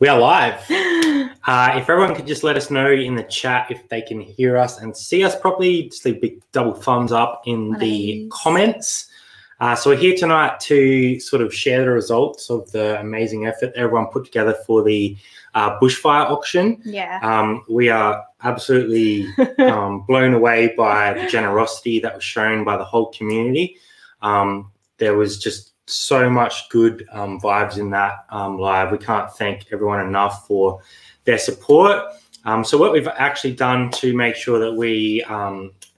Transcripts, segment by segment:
We are live. If everyone could just let us know in the chat if they can hear us and see us properly, just leave a big double thumbs up in the comments. So we're here tonight to sort of share the results of the amazing effort everyone put together for the bushfire auction. Yeah. We are absolutely blown away by the generosity that was shown by the whole community. There was just so much good vibes in that live. We can't thank everyone enough for their support. So what we've actually done to make sure that we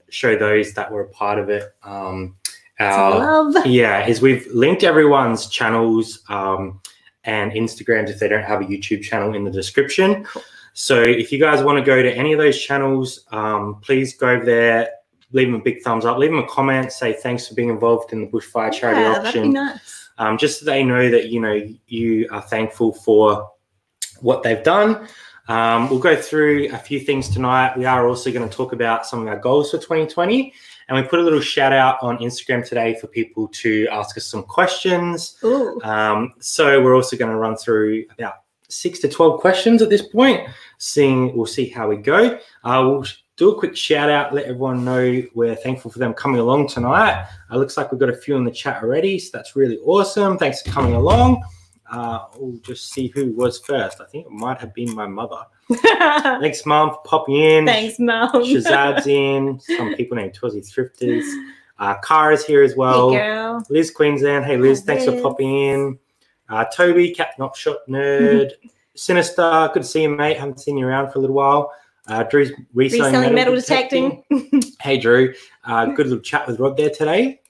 show those that were a part of it, is we've linked everyone's channels and Instagrams if they don't have a YouTube channel in the description. Cool. So if you guys want to go to any of those channels, please go over there. Leave them a big thumbs up. Leave them a comment. Say thanks for being involved in the bushfire charity auction. That'd be nice. Just so they know that you are thankful for what they've done. We'll go through a few things tonight. We are also going to talk about some of our goals for 2020, and we put a little shout out on Instagram today for people to ask us some questions. Ooh. So we're also going to run through about 6 to 12 questions at this point. We'll see how we go. We'll do a quick shout out, let everyone know we're thankful for them coming along tonight. Looks like we've got a few in the chat already, so that's really awesome. Thanks for coming along. We'll just see who was first. I think it might have been my mother. Thanks, Mum, for popping in. Thanks, Mum. Shazad's in. Some people named Aussie Thrifters. Cara's here as well. Hey, girl. Liz Queensland. Hey, Liz, thanks for popping in. Toby, Captain Op Shop Nerd. Sinister, good to see you, mate. Haven't seen you around for a little while. Drew's reselling metal detecting. Hey, Drew. Good little chat with Rob there today.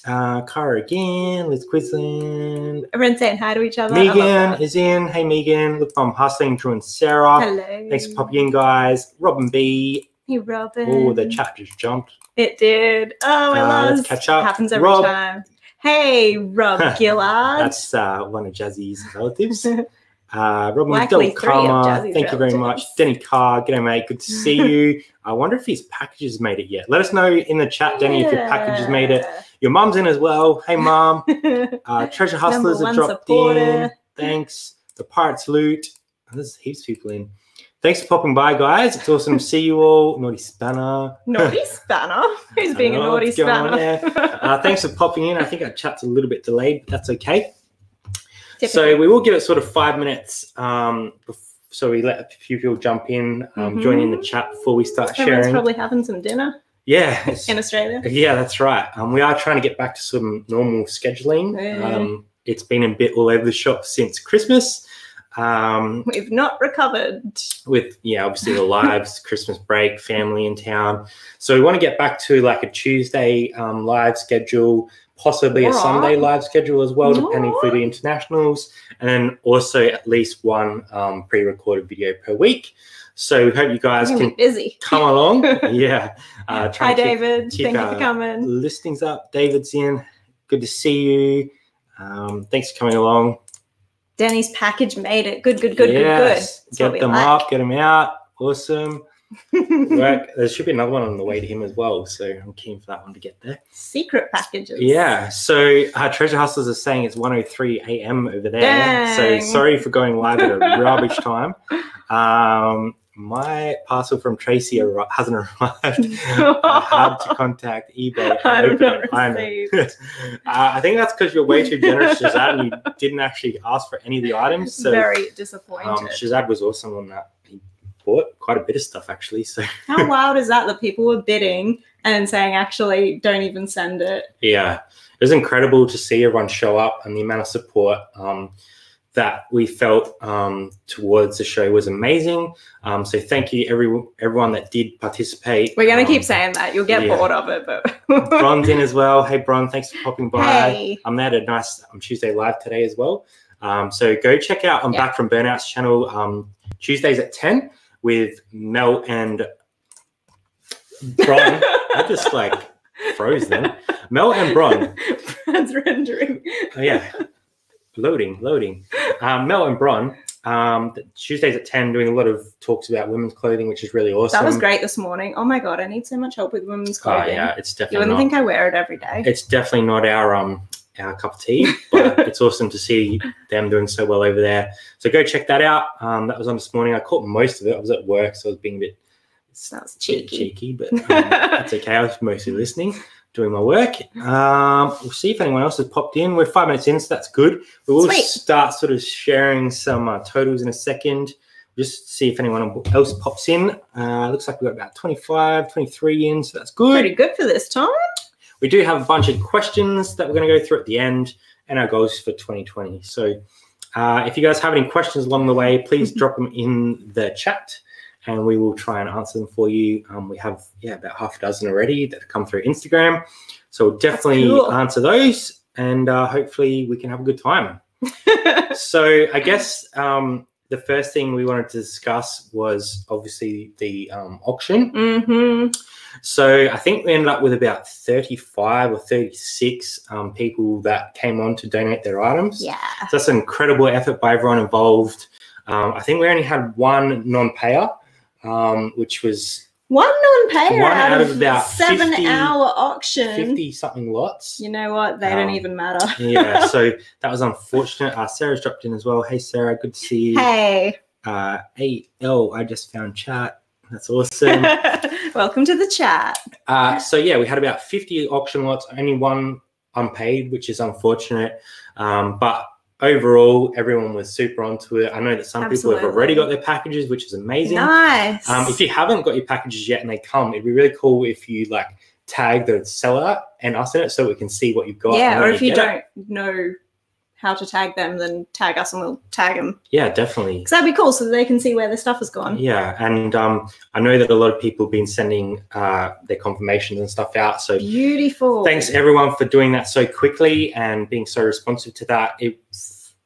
Cara again. Liz Queensland. Everyone's saying hi to each other. Megan is in. Hey, Megan. Look, I'm Hustling, Drew and Sarah. Hello. Thanks for popping in, guys. Robyn B. Hey, Robyn. Oh, the chat just jumped. It did. Oh, I lost. Let's catch up. Happens every time. Hey, Rob Gillard. That's one of Jazzy's relatives. Robyn Likely Karma, thank you very much. Denny Carr, g'day mate, good to see you. I wonder if his package has made it yet. Let us know in the chat, Denny, if your package has made it. Your mum's in as well. Hey, Mum. Treasure Hustlers have dropped in. Thanks. The Pirates Loot. There's heaps of people in. Thanks for popping by, guys. It's awesome to see you all. Naughty Spanner. Naughty Spanner? Who's being a naughty spanner? Thanks for popping in. I think our chat's a little bit delayed, but that's okay. So we will give it sort of 5 minutes, so we let a few people jump in, join in the chat before we start sharing. Everyone's probably having some dinner. Yeah. In Australia. Yeah, that's right. We are trying to get back to some normal scheduling. Yeah. It's been a bit all over the shop since Christmas. We've not recovered. With, obviously the lives, Christmas break, family in town. So we want to get back to like a Tuesday live schedule, possibly a Sunday live schedule as well, depending for the internationals, and then also at least one pre-recorded video per week. So we hope you guys can come along. Hi, David. Thank you for coming. Listings up. David's in. Good to see you. Thanks for coming along. Denny's package made it. Good. Get them up, get them out. Awesome. There should be another one on the way to him as well, so I'm keen for that one to get there. Secret packages. Yeah, so Treasure Hustlers are saying it's 1:03 a.m. over there. Dang. So sorry for going live at a rubbish time. My parcel from Traci hasn't arrived. I had to contact eBay. I think that's because you're way too generous, Shazad, and you didn't actually ask for any of the items. So very disappointed. Shazad was awesome on that. Bought quite a bit of stuff actually. So how wild is that people were bidding and saying actually don't even send it? Yeah, it was incredible to see everyone show up, and the amount of support that we felt towards the show was amazing. So thank you everyone that did participate. We're gonna keep saying that. You'll get bored of it, but Bron's in as well. Hey Bron, thanks for popping by. Hey. I'm at a nice Tuesday live today as well. So go check out Back from Burnout's channel Tuesdays at 10. With Mel and Bron. I just froze then. Mel and Bron. Bron's rendering. Loading. Mel and Bron. Tuesdays at 10 doing a lot of talks about women's clothing, which is really awesome. That was great this morning. Oh my God, I need so much help with women's clothing. It's definitely You wouldn't think I wear it every day. It's definitely not our our cup of tea, but it's awesome to see them doing so well over there. So go check that out. That was on this morning. I caught most of it. I was at work, so I was being a bit cheeky, but that's okay. I was mostly listening, doing my work. We'll see if anyone else has popped in. We're 5 minutes in, so that's good. We will start sort of sharing some totals in a second. Just see if anyone else pops in. Looks like we've got about 25, 23 in, so that's good. Pretty good for this time. We do have a bunch of questions that we're going to go through at the end and our goals for 2020. So if you guys have any questions along the way, please drop them in the chat and we will try and answer them for you. We have about half a dozen already that have come through Instagram. So we'll definitely answer those and hopefully we can have a good time. So I guess the first thing we wanted to discuss was obviously the auction. So I think we ended up with about 35 or 36 people that came on to donate their items. Yeah. So that's an incredible effort by everyone involved. I think we only had one non-payer, which was one non-payer out of about 7-hour auction. 50-something lots. You know what? They don't even matter. Yeah, so that was unfortunate. Sarah's dropped in as well. Hey, Sarah, good to see you. Hey. AL, I just found chat. That's awesome. Welcome to the chat. So, yeah, we had about 50 auction lots, only one unpaid, which is unfortunate. But overall, everyone was super onto it. I know that some people have already got their packages, which is amazing. Nice. If you haven't got your packages yet and they come, it'd be really cool if you tag the seller and us in it so we can see what you've got. Yeah, or if you don't know how to tag them, then tag us and we'll tag them. Yeah, definitely. Because that'd be cool so that they can see where their stuff has gone. Yeah, and I know that a lot of people have been sending their confirmations and stuff out. So beautiful. Thanks everyone for doing that so quickly and being so responsive to that. It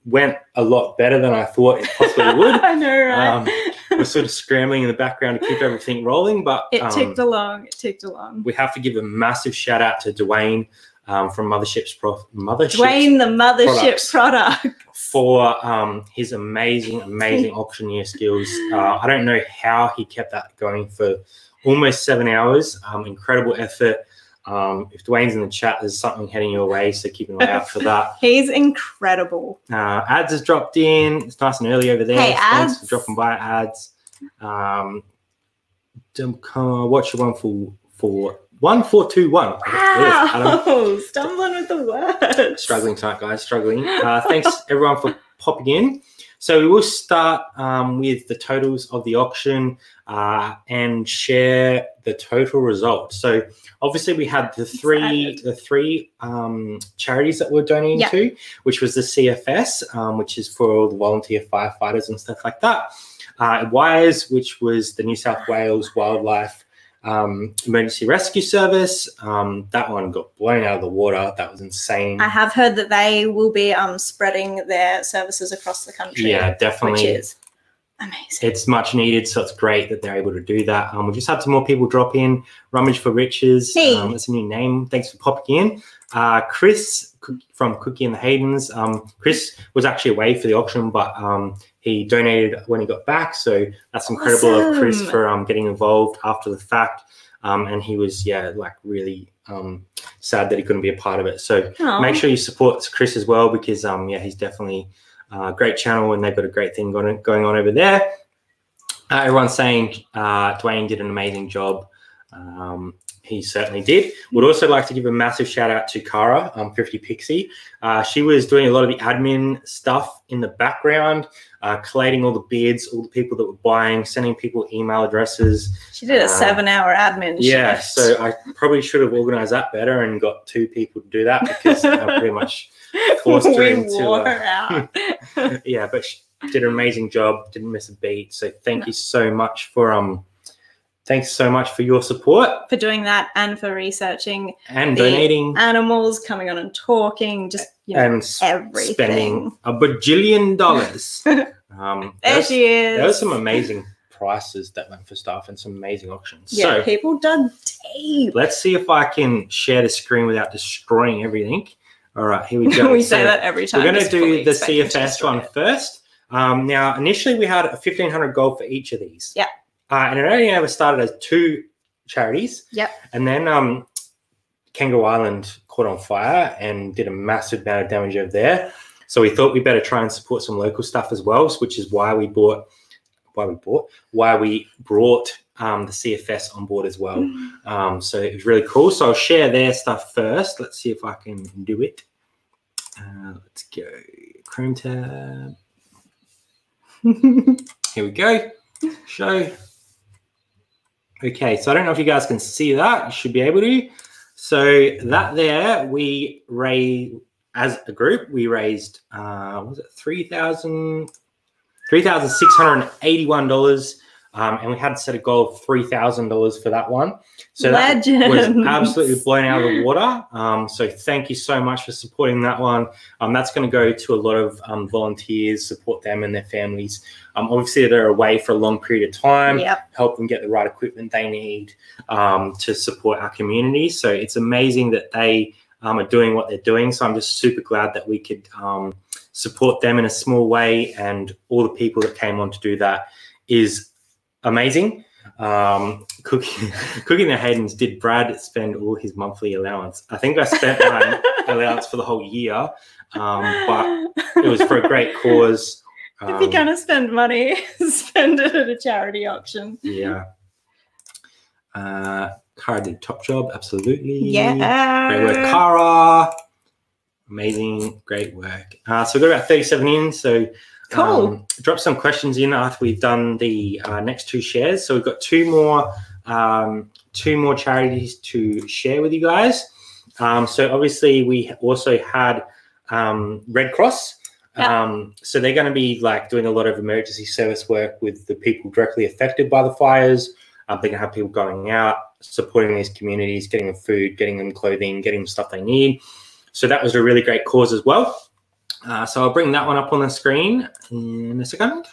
went a lot better than I thought it possibly would. I know, right? We're sort of scrambling in the background to keep everything rolling, but it ticked along. It ticked along. We have to give a massive shout out to Duane from Mothership's Duane, the Mothership product, for his amazing auctioneer skills. I don't know how he kept that going for almost 7 hours. Incredible effort. If Duane's in the chat, there's something heading your way, so keep an eye out for that. He's incredible. Ads has dropped in. It's nice and early over there. Hey, Thanks Ads. for dropping by, Ads. Watch your 1421. Wow, stumbling with the words. Struggling tonight, guys, struggling. Thanks, everyone, for popping in. So we will start with the totals of the auction and share the total result. So obviously we had the three charities that we're donating to, which was the CFS, which is for all the volunteer firefighters and stuff like that. WIRES, which was the New South Wales Wildlife Emergency Rescue Service. That one got blown out of the water. That was insane. I have heard that they will be spreading their services across the country. Yeah, definitely. Which is amazing. It's much needed, so it's great that they're able to do that. We just had some more people drop in. Rummage for Riches. Hey. That's a new name. Thanks for popping in. Chris from Cookie and the Haydens. Chris was actually away for the auction, but he donated when he got back. So that's incredible of Chris for getting involved after the fact. And he was, really sad that he couldn't be a part of it. So make sure you support Chris as well because, he's definitely a great channel and they've got a great thing going on over there. Everyone's saying Duane did an amazing job. He certainly did. Would also like to give a massive shout out to Cara Pixie. She was doing a lot of the admin stuff in the background, collating all the bids, all the people that were buying, sending people email addresses. She did a 7-hour admin shift. So I probably should have organized that better and got 2 people to do that because I pretty much forced her into out. Yeah, but she did an amazing job, didn't miss a beat. So thank you so much for thanks so much for your support. For doing that and for researching and donating animals, coming on and talking, just everything. Spending $1 bajillion. There she is. There were some amazing prices that went for stuff and some amazing auctions. Yeah, so people dug deep. Let's see if I can share the screen without destroying everything. All right, here we go. We say that every time. We're going to do the CFS one first. Now, initially we had a 1,500 gold for each of these. Yeah. And it only ever started as 2 charities. Yep. And then Kangaroo Island caught on fire and did a massive amount of damage over there. So we thought we better try and support some local stuff as well, which is why we brought the CFS on board as well. So it was really cool. So I'll share their stuff first. Let's see if I can do it. Let's go Chrome tab. Here we go. Show. Okay, so I don't know if you guys can see that. You should be able to. So that there, we raised, as a group, we raised, what was it, $3,681. And we had set a goal of $3,000 for that one. So Legends. That was absolutely blown out of the water. So thank you so much for supporting that one. That's going to go to a lot of volunteers, support them and their families. Obviously, they're away for a long period of time, help them get the right equipment they need to support our community. So it's amazing that they are doing what they're doing. So I'm just super glad that we could support them in a small way, and all the people that came on to do that is amazing. Cooking the Haydens, did Brad spend all his monthly allowance? I think I spent my allowance for the whole year, but it was for a great cause. If you're going to spend money, spend it at a charity auction. Yeah. Cara did top job, absolutely. Yeah. Great work, Cara. Amazing, great work. So we've got about 37 in, so cool. Drop some questions in after we've done the next two shares. So we've got two more charities to share with you guys. So obviously we also had Red Cross. So they're going to be like doing a lot of emergency service work with the people directly affected by the fires. They're going to have people going out, supporting these communities, getting them food, getting them clothing, getting them stuff they need. So that was a really great cause as well. So I'll bring that one up on the screen in a second.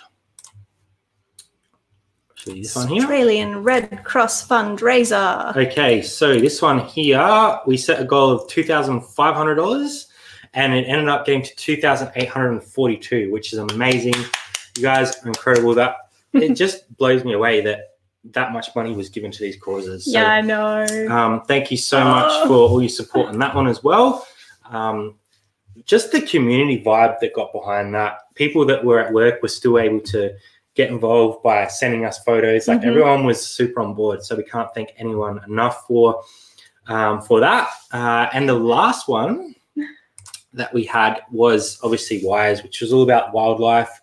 Show you this one here. Australian Red Cross fundraiser. Okay, so this one here, we set a goal of $2,500, and it ended up getting to $2,842, which is amazing. You guys are incredible. That it just blows me away that much money was given to these causes. So, yeah, I know. Thank you so much for all your support on that one as well. Just the community vibe that got behind that. People that were at work were still able to get involved by sending us photos. Like everyone was super on board. So we can't thank anyone enough for that. And the last one that we had was obviously Wires, which was all about wildlife,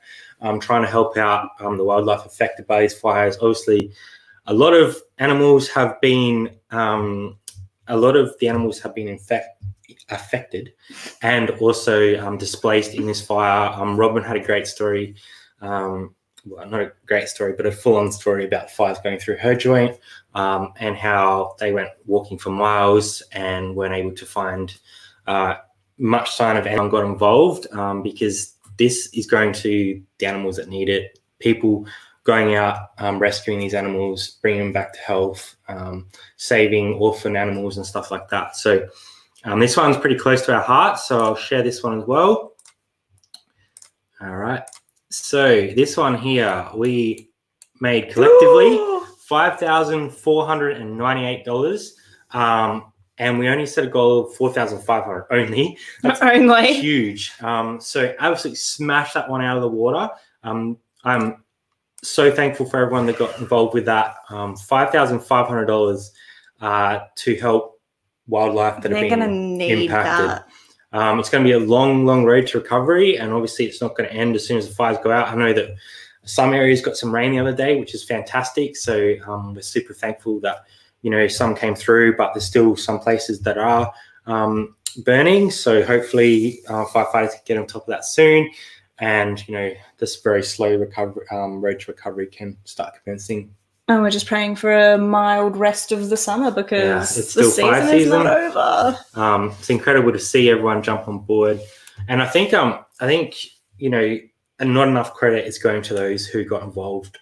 trying to help out the wildlife affected by these fires. Obviously, a lot of animals have been affected and also displaced in this fire. Robyn had a great story, well, not a great story, but a full-on story about fires going through her joint, and how they went walking for miles and weren't able to find much sign of anyone got involved, because this is going to the animals that need it, people going out, rescuing these animals, bringing them back to health, saving orphan animals and stuff like that. So this one's pretty close to our heart, so I'll share this one as well. All right. So this one here, we made collectively $5,498, and we only set a goal of $4,500 only. That's only huge. So absolutely smashed that one out of the water. I'm so thankful for everyone that got involved with that. $5,500 to help wildlife that have been impacted. It's going to be a long, long road to recovery, and obviously it's not going to end as soon as the fires go out. I know that some areas got some rain the other day, which is fantastic. So we're super thankful that, you know, some came through, but there's still some places that are burning. So hopefully firefighters can get on top of that soon, and, you know, this very slow recovery, road to recovery can start commencing. And we're just praying for a mild rest of the summer, because it's still the season is not over. It's incredible to see everyone jump on board, and I think you know, and not enough credit is going to those who got involved.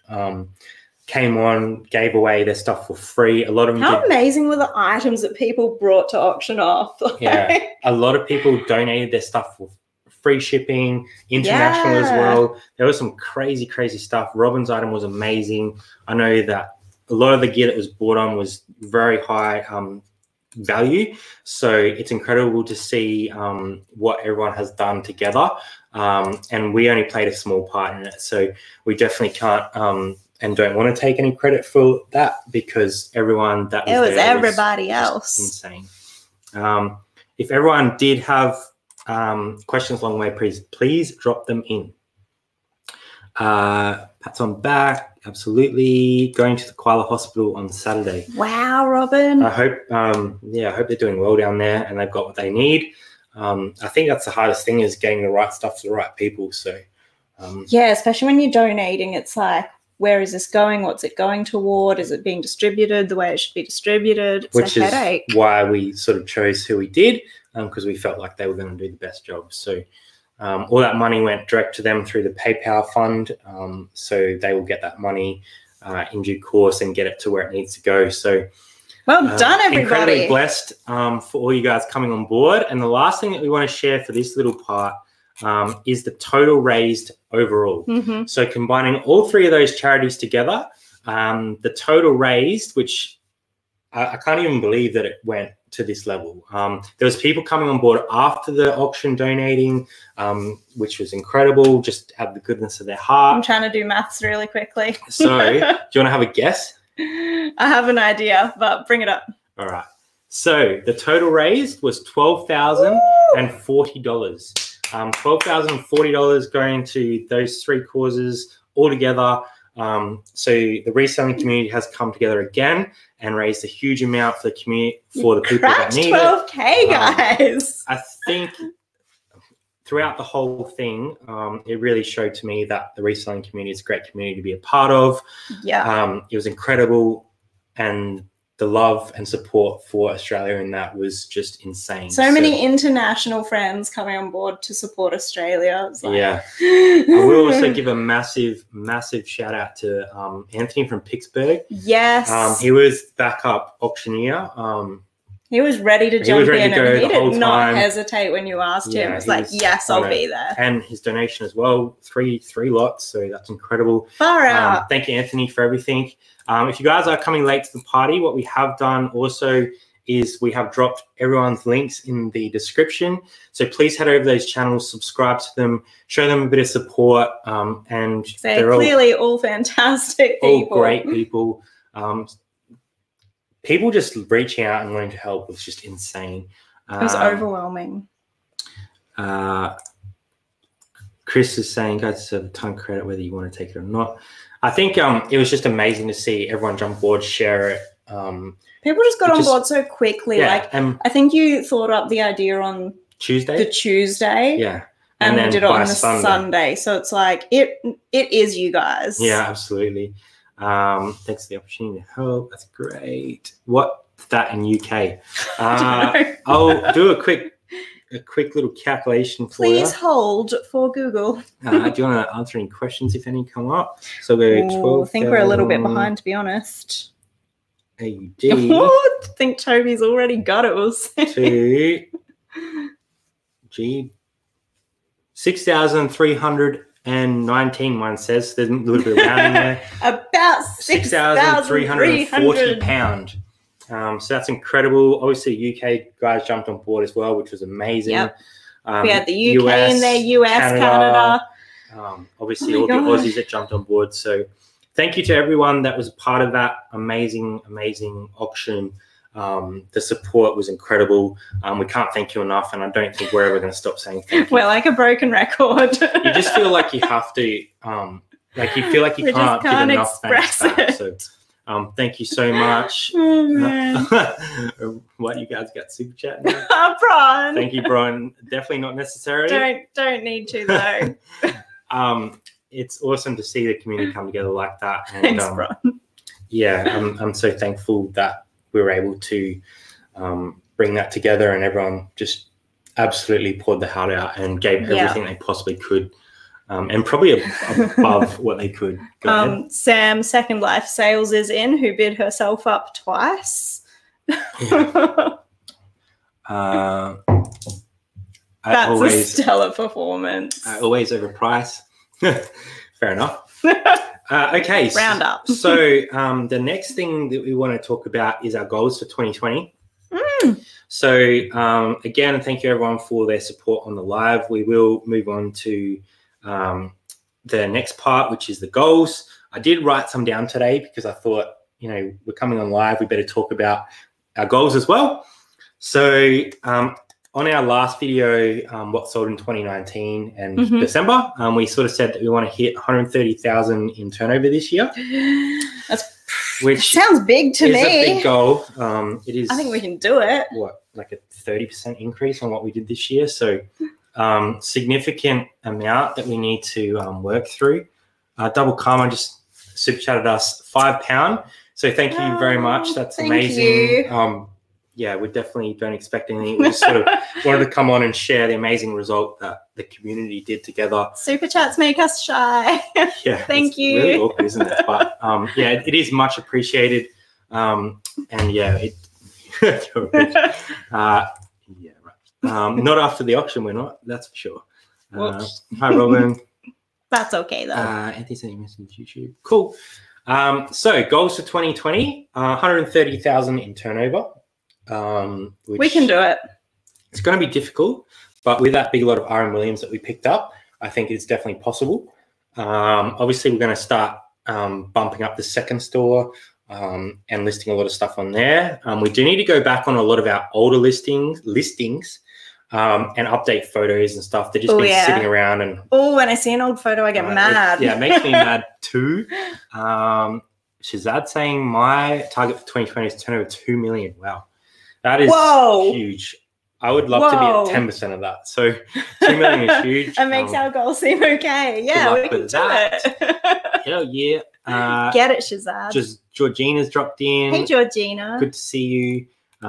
Came on, gave away their stuff for free. A lot of them. How amazing were the items that people brought to auction off? Yeah, a lot of people donated their stuff for free shipping, international as well. There was some crazy, crazy stuff. Robyn's item was amazing. I know that a lot of the gear that was bought on was very high value. So it's incredible to see what everyone has done together. And we only played a small part in it. So we definitely can't and don't want to take any credit for that, because everyone that was there everybody else. Insane. If everyone did have questions along the way, please drop them in. Pats on back. Absolutely. Going to the koala hospital on Saturday. Wow, Robyn. I hope, I hope they're doing well down there and they've got what they need. I think that's the hardest thing, is getting the right stuff to the right people. So, yeah, especially when you're donating, it's like, where is this going? What's it going toward? Is it being distributed the way it should be distributed? It's a headache. Which is why we sort of chose who we did, because we felt like they were going to do the best job. So all that money went direct to them through the PayPal fund. So they will get that money in due course and get it to where it needs to go. So well done, everybody. Incredibly blessed for all you guys coming on board. And the last thing that we want to share for this little part is the total raised overall. So combining all three of those charities together, the total raised, which I can't even believe that it went to this level. There was people coming on board after the auction donating, which was incredible, just out of the goodness of their heart. I'm trying to do maths really quickly. So do you want to have a guess? I have an idea, but bring it up. All right. So the total raised was $12,040. $12,040 going to those three causes altogether. So the reselling community has come together again and raised a huge amount for the community, for the people that need 12K, guys. I think throughout the whole thing, it really showed to me that the reselling community is a great community to be a part of. Yeah. It was incredible, and the love and support for Australia in that was just insane. So many international friends coming on board to support Australia. Like... Yeah. I will also give a massive, massive shout out to Anthony from Pittsburgh. Yes. He was backup auctioneer. He was ready to jump in, and he did not hesitate when you asked him. It's like, yes, I'll be there. And his donation as well, three lots. So that's incredible. Far out. Thank you, Anthony, for everything. If you guys are coming late to the party, what we have done also is we have dropped everyone's links in the description. So please head over those channels, subscribe to them, show them a bit of support. And they're clearly all fantastic people. All great people. People just reaching out and wanting to help was just insane. It was overwhelming. Chris is saying, guys deserve a ton of credit whether you want to take it or not. I think it was just amazing to see everyone jump board, share it. People just got on board so quickly. Yeah, I think you thought up the idea on Tuesday. Yeah. And we did it on the Sunday. So it's like, it is you guys. Yeah, absolutely. Thanks for the opportunity to help. That's great. What's that in UK? I'll do a quick little calculation for you. Please hold for Google. Do you want to answer any questions if any come up? So we'll go 12. I think we're a little bit behind, to be honest. AUD. I think Toby's already got it. We'll see. To G 6,319. Mine says there's a little bit of rounding there. About 6,340 pound. So that's incredible. Obviously, UK guys jumped on board as well, which was amazing. Yep. We had the UK in there, US, Canada. Obviously, all the Aussies that jumped on board. So thank you to everyone that was a part of that amazing, amazing auction. The support was incredible. We can't thank you enough, and I don't think we're ever going to stop saying thank you. We're like a broken record. You just feel like you have to, like you feel like you can't give enough thanks back. So thank you so much. Oh, man. What, you guys got super chat now? Bron. Thank you, Bron. Definitely not necessary. Don't need to though. It's awesome to see the community come together like that. And, thanks, Bron. Yeah, I'm so thankful that we were able to bring that together, and everyone just absolutely poured their heart out and gave everything they possibly could. And probably above what they could. Sam, Second Life Sales is in, who bid herself up twice. Yeah. That's a stellar performance. I always overprice. Fair enough. Okay. Round up. So the next thing that we want to talk about is our goals for 2020. So again, thank you everyone for their support on the live. We will move on to the next part, which is the goals. I did write some down today because I thought, you know, we're coming on live, we better talk about our goals as well. So on our last video, what sold in 2019 and December, we sort of said that we want to hit 130,000 in turnover this year. Which sounds big to me. It's a big goal. It is. I think we can do it. What, like a 30% increase on what we did this year? So significant amount that we need to work through. Double Karma just super chatted us £5. So thank you very much. That's amazing. Yeah, we definitely don't expect anything. We just sort of wanted to come on and share the amazing result that the community did together. Super chats make us shy. Yeah, thank you. Really awkward, isn't it? But yeah, it is much appreciated. And yeah, yeah, right. Not after the auction, we're not. That's for sure. Hi, Robyn. That's okay though. Anthony sent you a message on YouTube. Cool. So goals for 2020: 130,000 in turnover. We can do it. It's going to be difficult, but with that big lot of R.M. Williams that we picked up, I think it's definitely possible. Obviously, we're going to start bumping up the second store and listing a lot of stuff on there. We do need to go back on a lot of our older listings and update photos and stuff. They've just been sitting around. And when I see an old photo, I get mad. It makes me mad too. Shazad saying my target for 2020 is to turn over 2 million. Wow. That is huge. I would love to be at 10% of that. So 2 million is huge. It makes our goal seem okay. Yeah, we can do it. Hell yeah. Get it, Shazad. Just Georgina's dropped in. Hey, Georgina. Good to see you.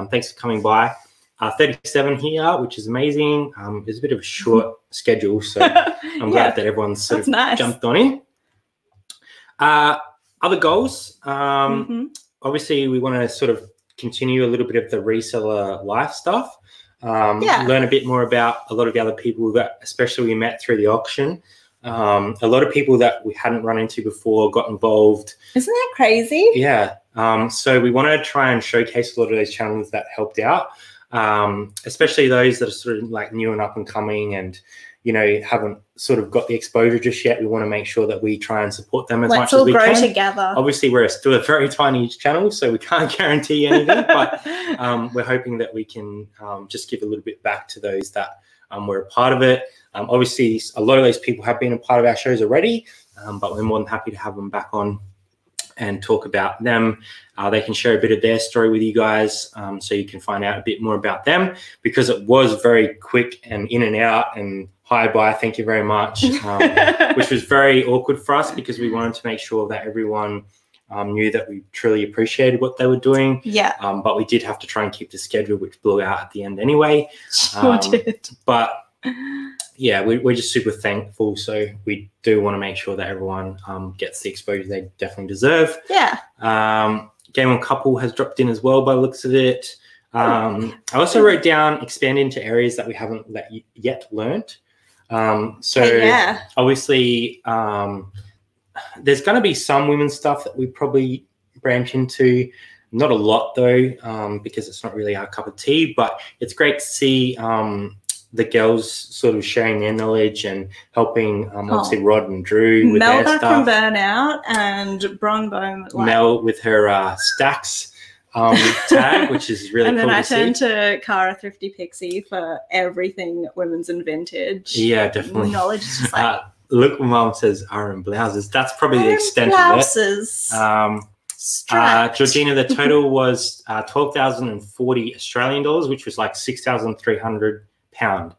Thanks for coming by. 37 here, which is amazing. It's a bit of a short schedule, so I'm glad that everyone's sort of jumped on in. Other goals. Obviously, we want to sort of continue a little bit of the reseller life stuff. Learn a bit more about a lot of the other people that especially we met through the auction. A lot of people that we hadn't run into before got involved. Isn't that crazy? Yeah. So we want to try and showcase a lot of those channels that helped out, especially those that are sort of like new and up and coming and, you know, haven't sort of got the exposure just yet. We want to make sure that we try and support them as much as we can. Let's all grow together. Obviously, we're still a very tiny channel, so we can't guarantee anything, but we're hoping that we can just give a little bit back to those that were a part of it. Obviously, a lot of those people have been a part of our shows already, but we're more than happy to have them back on and talk about them. They can share a bit of their story with you guys so you can find out a bit more about them, because it was very quick and in and out and hi, bye, thank you very much, which was very awkward for us because we wanted to make sure that everyone knew that we truly appreciated what they were doing. Yeah. But we did have to try and keep the schedule, which blew out at the end anyway. Sure did. But yeah, we're just super thankful. So we do want to make sure that everyone gets the exposure they definitely deserve. Yeah. Game on Couple has dropped in as well by the looks of it. I also wrote down expand into areas that we haven't yet learned. Obviously there's going to be some women's stuff that we probably branch into. Not a lot though, because it's not really our cup of tea, but it's great to see the girls sort of sharing their knowledge and helping obviously Rod and Drew with their stuff. Mel from Burnout and Bron Bohm. Mel with her stacks tag, which is really cool. And then I turned to Cara Thrifty Pixie for everything women's and vintage. Yeah, definitely. Knowledge is just like look, Mum says RM blouses. That's probably the extent blouses. of it. Georgina, the total was 12,040 Australian dollars, which was like 6,300 pound.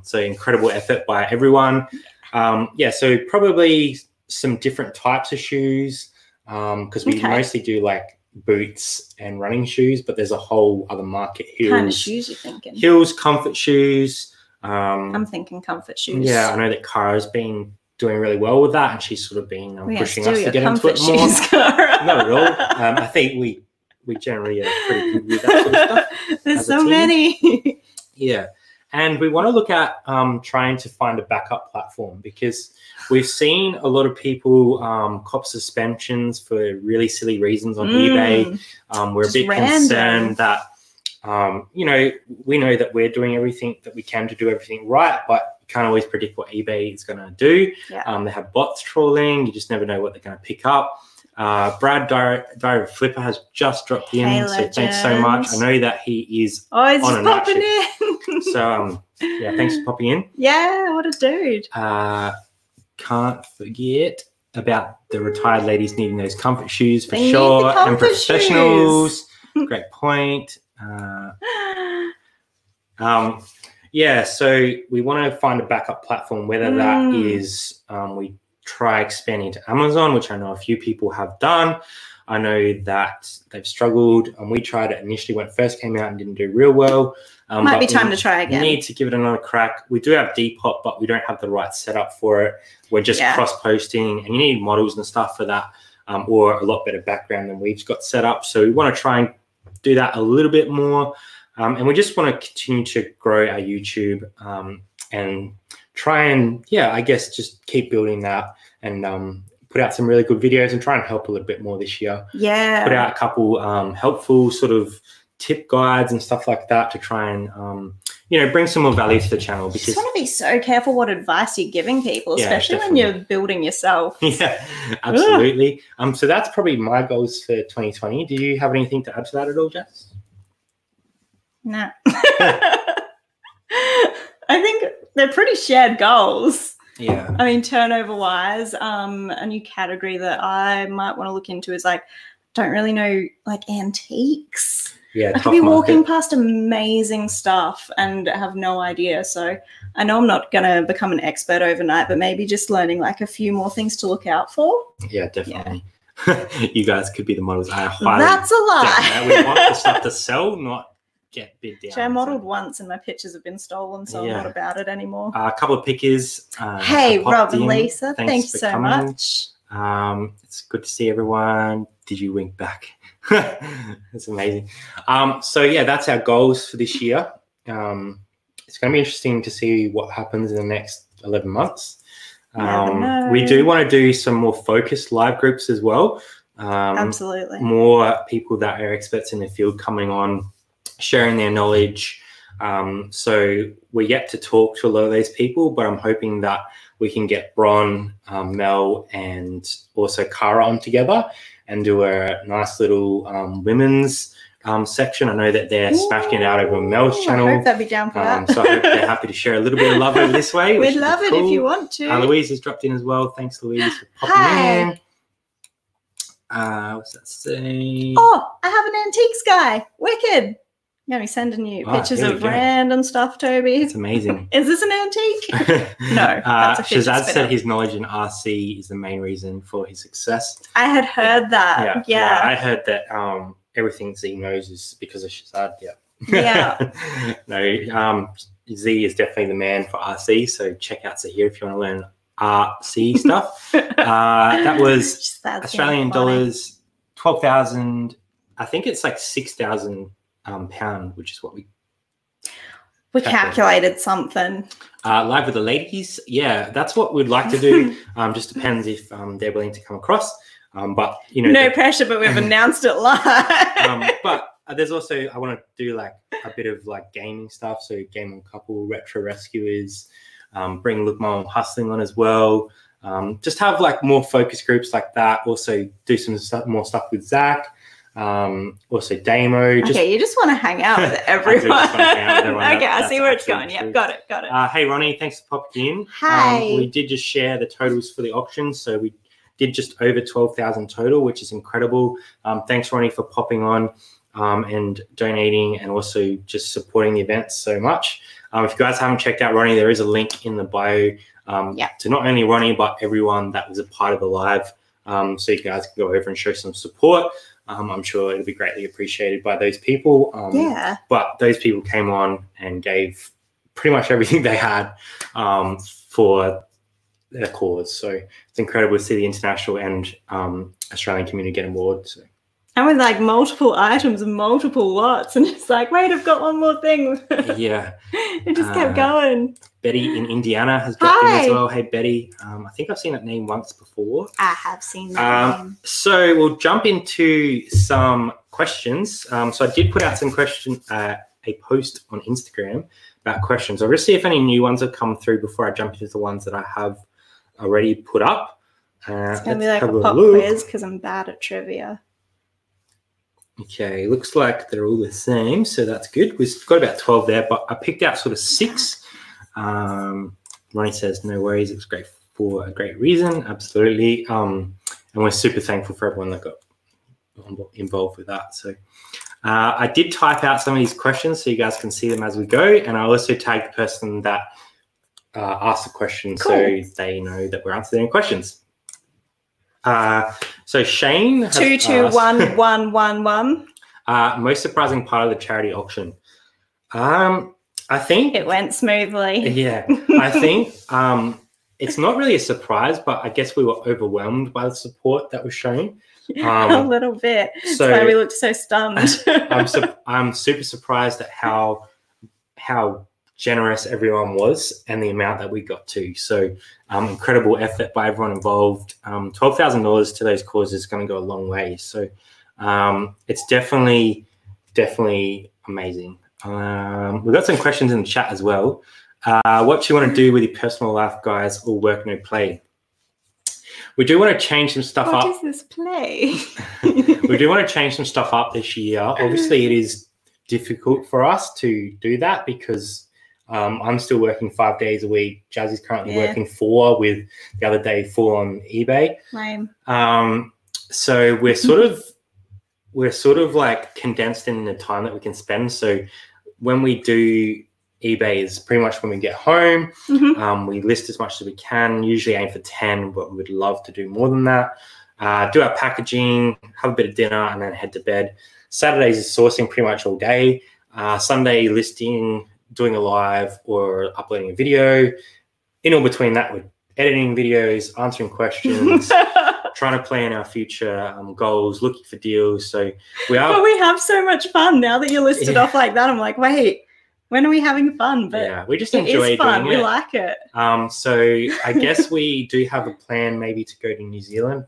So incredible effort by everyone. So probably some different types of shoes because we mostly do like boots and running shoes, but there's a whole other market. Heels, what kind of shoes you thinking? Heels, comfort shoes. I'm thinking comfort shoes. Yeah, I know that Cara's been doing really well with that, and she's sort of been pushing us to get into it more. Shoes, Cara. Not at all. I think we generally are pretty good with that sort of stuff. There's so many. Yeah. And we want to look at trying to find a backup platform, because we've seen a lot of people cop suspensions for really silly reasons on eBay. We're a bit concerned that you know, we know that we're doing everything that we can to do everything right, but you can't always predict what eBay is going to do. Yeah. They have bots trawling. You just never know what they're going to pick up. Brad Diary of Flipper has just dropped in, Hey, so legend. thanks so much. I know that he is Oh, he's on just a night popping shift. in. So, yeah, thanks for popping in. Yeah, what a dude. Can't forget about the retired ladies needing those comfort shoes for They need sure, the and comfort professionals. Great point. Yeah, so we want to find a backup platform, whether that is we try expanding to Amazon, which I know a few people have done. I know that they've struggled, and we tried it initially when it first came out and didn't do real well. Might be time to try again. We need to give it another crack. We do have Depop, but we don't have the right setup for it. We're just cross-posting, and you need models and stuff for that, or a lot better background than we've got set up. So we want to try and do that a little bit more. And we just want to continue to grow our YouTube and try and, I guess just keep building that and put out some really good videos and try and help a little bit more this year. Yeah. Put out a couple helpful sort of tip guides and stuff like that to try and, you know, bring some more value to the channel. Because you just want to be so careful what advice you're giving people, especially when you're building yourself. Yeah, absolutely. So that's probably my goals for 2020. Do you have anything to add to that at all, Jess? No. I think they're pretty shared goals. Yeah. I mean, turnover wise, a new category that I might want to look into is like, don't really know, like antiques. Yeah. I could be walking past amazing stuff and have no idea. So I know I'm not going to become an expert overnight, but maybe just learning like a few more things to look out for. Yeah, definitely. Yeah. You guys could be the models. That's a lie. We want the stuff to sell, not get bid down. Which I modelled once and my pictures have been stolen, so I'm not about it anymore. A couple of pickers. Hey, Robyn, Lisa, thanks so much. It's good to see everyone. Did you wink back? That's amazing. So, yeah, that's our goals for this year. It's going to be interesting to see what happens in the next 11 months. We do want to do some more focused live groups as well. Absolutely. More people that are experts in the field coming on, sharing their knowledge. So we're yet to talk to a lot of those people, but I'm hoping that we can get Bron, Mel, and also Cara on together and do a nice little women's section. I know that they're smashing it out over Mel's channel. I hope they'll be down for that. So I hope they're happy to share a little bit of love over this way. We'd love it if you want to. Louise has dropped in as well. Thanks, Louise, for popping in. What's that saying? Oh, I have an antiques guy. Wicked. You got me sending you pictures of random stuff, Toby. It's amazing. Is this an antique? No. Shazad said his knowledge in RC is the main reason for his success. I had heard that. Yeah. I heard that everything Z knows is because of Shazad. Yeah. No, Z is definitely the man for RC. So check out Zaheer if you want to learn RC stuff. That was Australian dollars, 12,000. I think it's like 6,000 pound, which is what we calculated something. Live with the ladies, that's what we'd like to do. Just depends if they're willing to come across. But you know, no pressure. But we've announced it live. But there's also I want to do like a bit of like gaming stuff. So game on couple, retro rescuers, bring Look Mom Hustling on as well. Just have like more focus groups like that. Also do some more stuff with Zach. Also Damo. You just want to hang out with everyone. Okay, I see where it's going. Yeah, got it. Hey Ronnie, thanks for popping in. Hi. We did just share the totals for the auction, so we did just over 12,000 total, which is incredible. Thanks Ronnie for popping on and donating and also just supporting the event so much. If you guys haven't checked out Ronnie, there is a link in the bio to not only Ronnie but everyone that was a part of the live, so you guys can go over and show some support. I'm sure it'll be greatly appreciated by those people. But those people came on and gave pretty much everything they had for their cause. So it's incredible to see the international and Australian community get on board. So And with like multiple items and multiple lots, and it's like, wait, I've got one more thing. Yeah. It just kept going. Betty in Indiana has dropped in as well. Hey, Betty. I think I've seen that name once before. I have seen that name. So we'll jump into some questions. So I did put out some a post on Instagram about questions. I'll just see if any new ones have come through before I jump into the ones that I have already put up. It's going to be like a pop quiz because I'm bad at trivia. Okay, looks like they're all the same, so that's good. We've got about 12 there, but I picked out sort of 6. Ronnie says, no worries, it was great for a great reason. Absolutely. And we're super thankful for everyone that got involved with that. So I did type out some of these questions so you guys can see them as we go, and I also tagged the person that asked the question so they know that we're answering their questions. So Shane has 221111. Most surprising part of the charity auction. I think it went smoothly. Yeah, I think it's not really a surprise, but I guess we were overwhelmed by the support that was shown. A little bit. So that's why we looked so stunned. I'm super surprised at how generous everyone was and the amount that we got to. So incredible effort by everyone involved. $12,000 to those causes is going to go a long way. So it's definitely amazing. We've got some questions in the chat as well. What do you want to do with your personal life, guys? All work, no play. We do want to change some stuff up. What is this play? We do want to change some stuff up this year. Obviously, it is difficult for us to do that because I'm still working 5 days a week. Jazzy's currently working 4, with the other day 4 on eBay. Lame. So we're sort of like condensed in the time that we can spend. So when we do eBay is pretty much when we get home. We list as much as we can, usually aim for 10, but we would love to do more than that. Do our packaging, have a bit of dinner, and then head to bed. Saturdays is sourcing pretty much all day. Sunday listing, doing a live or uploading a video. In all between that, we're editing videos, answering questions, trying to plan our future goals, looking for deals. So we are. But we have so much fun now that you listed off like that. I'm like, wait, when are we having fun? But yeah, we just enjoy fun. doing it. We like it. So I guess we do have a plan maybe to go to New Zealand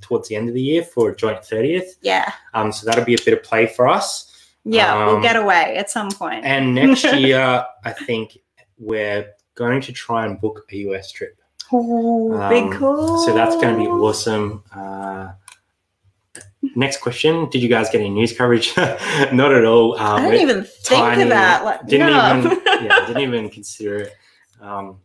towards the end of the year for a joint 30th. Yeah. So that'll be a bit of play for us. Yeah, we'll get away at some point. And next year, I think we're going to try and book a US trip. Oh, big cool. So that's going to be awesome. Next question. Did you guys get any news coverage? Not at all. I didn't even think of that. Like, didn't even consider it.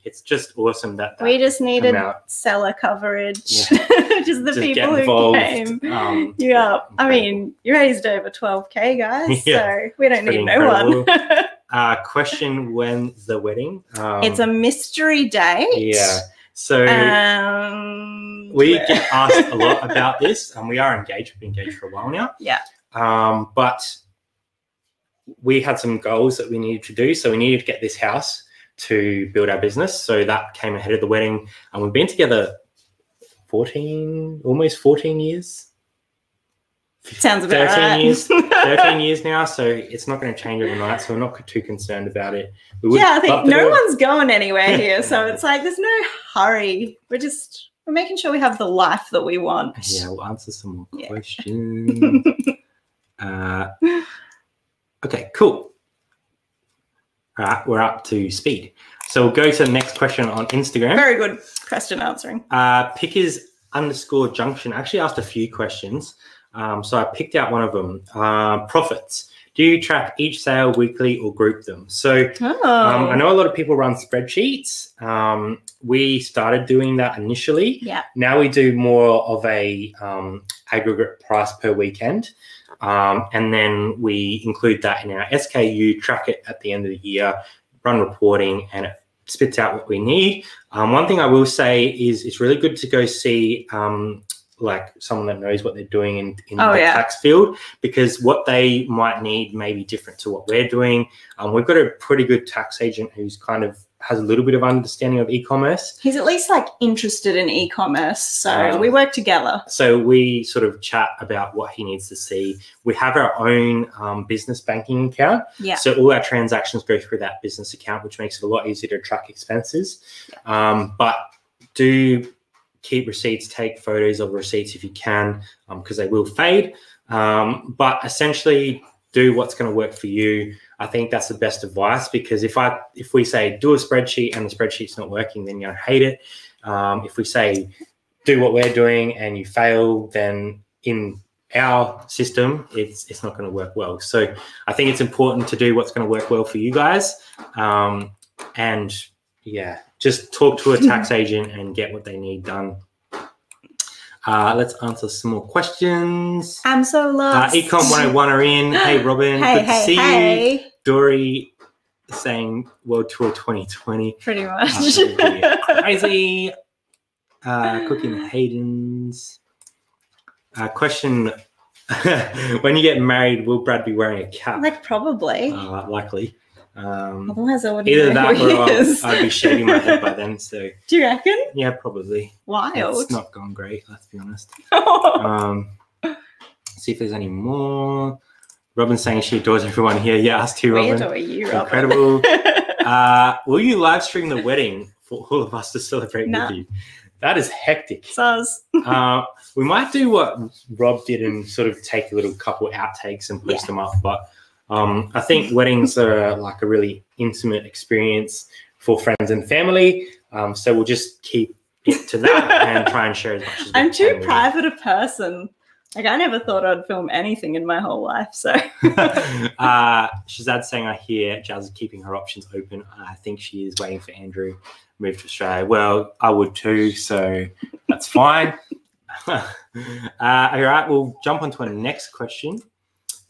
It's just awesome that we just needed seller coverage. Yeah. just the people who came. I mean, you raised over 12K, guys. So we don't need incredible. No one. Question: when's the wedding? It's a mystery date. Yeah. So we get asked a lot about this, and we are engaged. We've been engaged for a while now. Yeah. But we had some goals that we needed to do. So we needed to get this house to build our business. So that came ahead of the wedding. And we've been together almost 14 years. Sounds about 13 right. years, 13 years now. So it's not going to change overnight. So we're not too concerned about it. I think no one's going anywhere here. So it's like, there's no hurry. We're making sure we have the life that we want. Yeah, we'll answer some more questions. Okay, cool. All right, we're up to speed. So we'll go to the next question on Instagram. Very good question answering. Pickers_junction actually asked a few questions. So I picked out one of them. Profits. Do you track each sale weekly or group them? So I know a lot of people run spreadsheets. We started doing that initially. Yeah. Now we do more of a aggregate price per weekend. And then we include that in our SKU, track it at the end of the year, run reporting, and it spits out what we need. One thing I will say is it's really good to go see like someone that knows what they're doing in the tax field, because what they might need may be different to what we're doing. We've got a pretty good tax agent who's kind of has a little bit of understanding of e-commerce. He's at least like interested in e-commerce, so we work together. So we sort of chat about what he needs to see. We have our own business banking account. Yeah. So all our transactions go through that business account, which makes it a lot easier to track expenses. Yeah. But do keep receipts, take photos of receipts if you can, because they will fade. But essentially, do what's going to work for you. I think that's the best advice, because if we say do a spreadsheet and the spreadsheet's not working, then you're going to hate it. If we say do what we're doing and you fail, then in our system, it's not going to work well. So I think it's important to do what's going to work well for you guys. And yeah, just talk to a tax agent and get what they need done. Let's answer some more questions. I'm so lost. Ecom 101 are in. Hey, Robyn. Good to see you. Dory saying World Tour 2020. Pretty much. Crazy. Cooking Hayden's. Question. When you get married, will Brad be wearing a cap? Like, probably. Likely. Otherwise, I wouldn't either know that or I'd be shaving my head by then. So do you reckon? Yeah, probably. Wild. It's not gone great, let's be honest. See if there's any more. Robyn's saying she adores everyone here. Yeah, us too, Robyn. We adore you, Robyn. Incredible. Will you live stream the wedding for all of us to celebrate with you? That is hectic. Soz. We might do what Rob did and sort of take a little couple outtakes and post them up, but I think weddings are like a really intimate experience for friends and family. So we'll just keep it to that and try and share as much as we can. I'm too private a person. Like, I never thought I'd film anything in my whole life. So Shazad's saying, I hear Jazz is keeping her options open. I think she is waiting for Andrew to move to Australia. Well, I would too, so that's fine. All right, we'll jump on to our next question.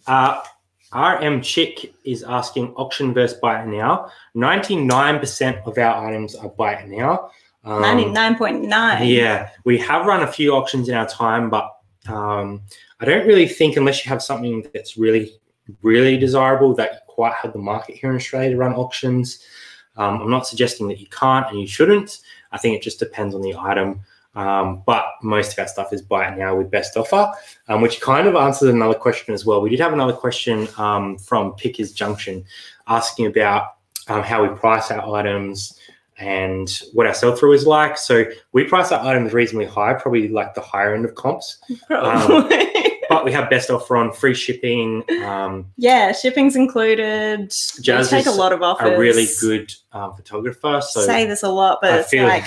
RM Chick is asking auction versus buy it now. 99% of our items are buy it now. 99.9. Yeah, we have run a few auctions in our time, but I don't really think, unless you have something that's really, really desirable, that you quite have the market here in Australia to run auctions. I'm not suggesting that you can't and you shouldn't. I think it just depends on the item. But most of our stuff is buy it now with best offer, which kind of answers another question as well. We did have another question from Pickers Junction asking about how we price our items and what our sell-through is like. So we price our items reasonably high, probably like the higher end of comps. But we have best offer on, free shipping. Yeah, shipping's included. Jazz take a lot of offers. A really good photographer. So I say this a lot, but it's like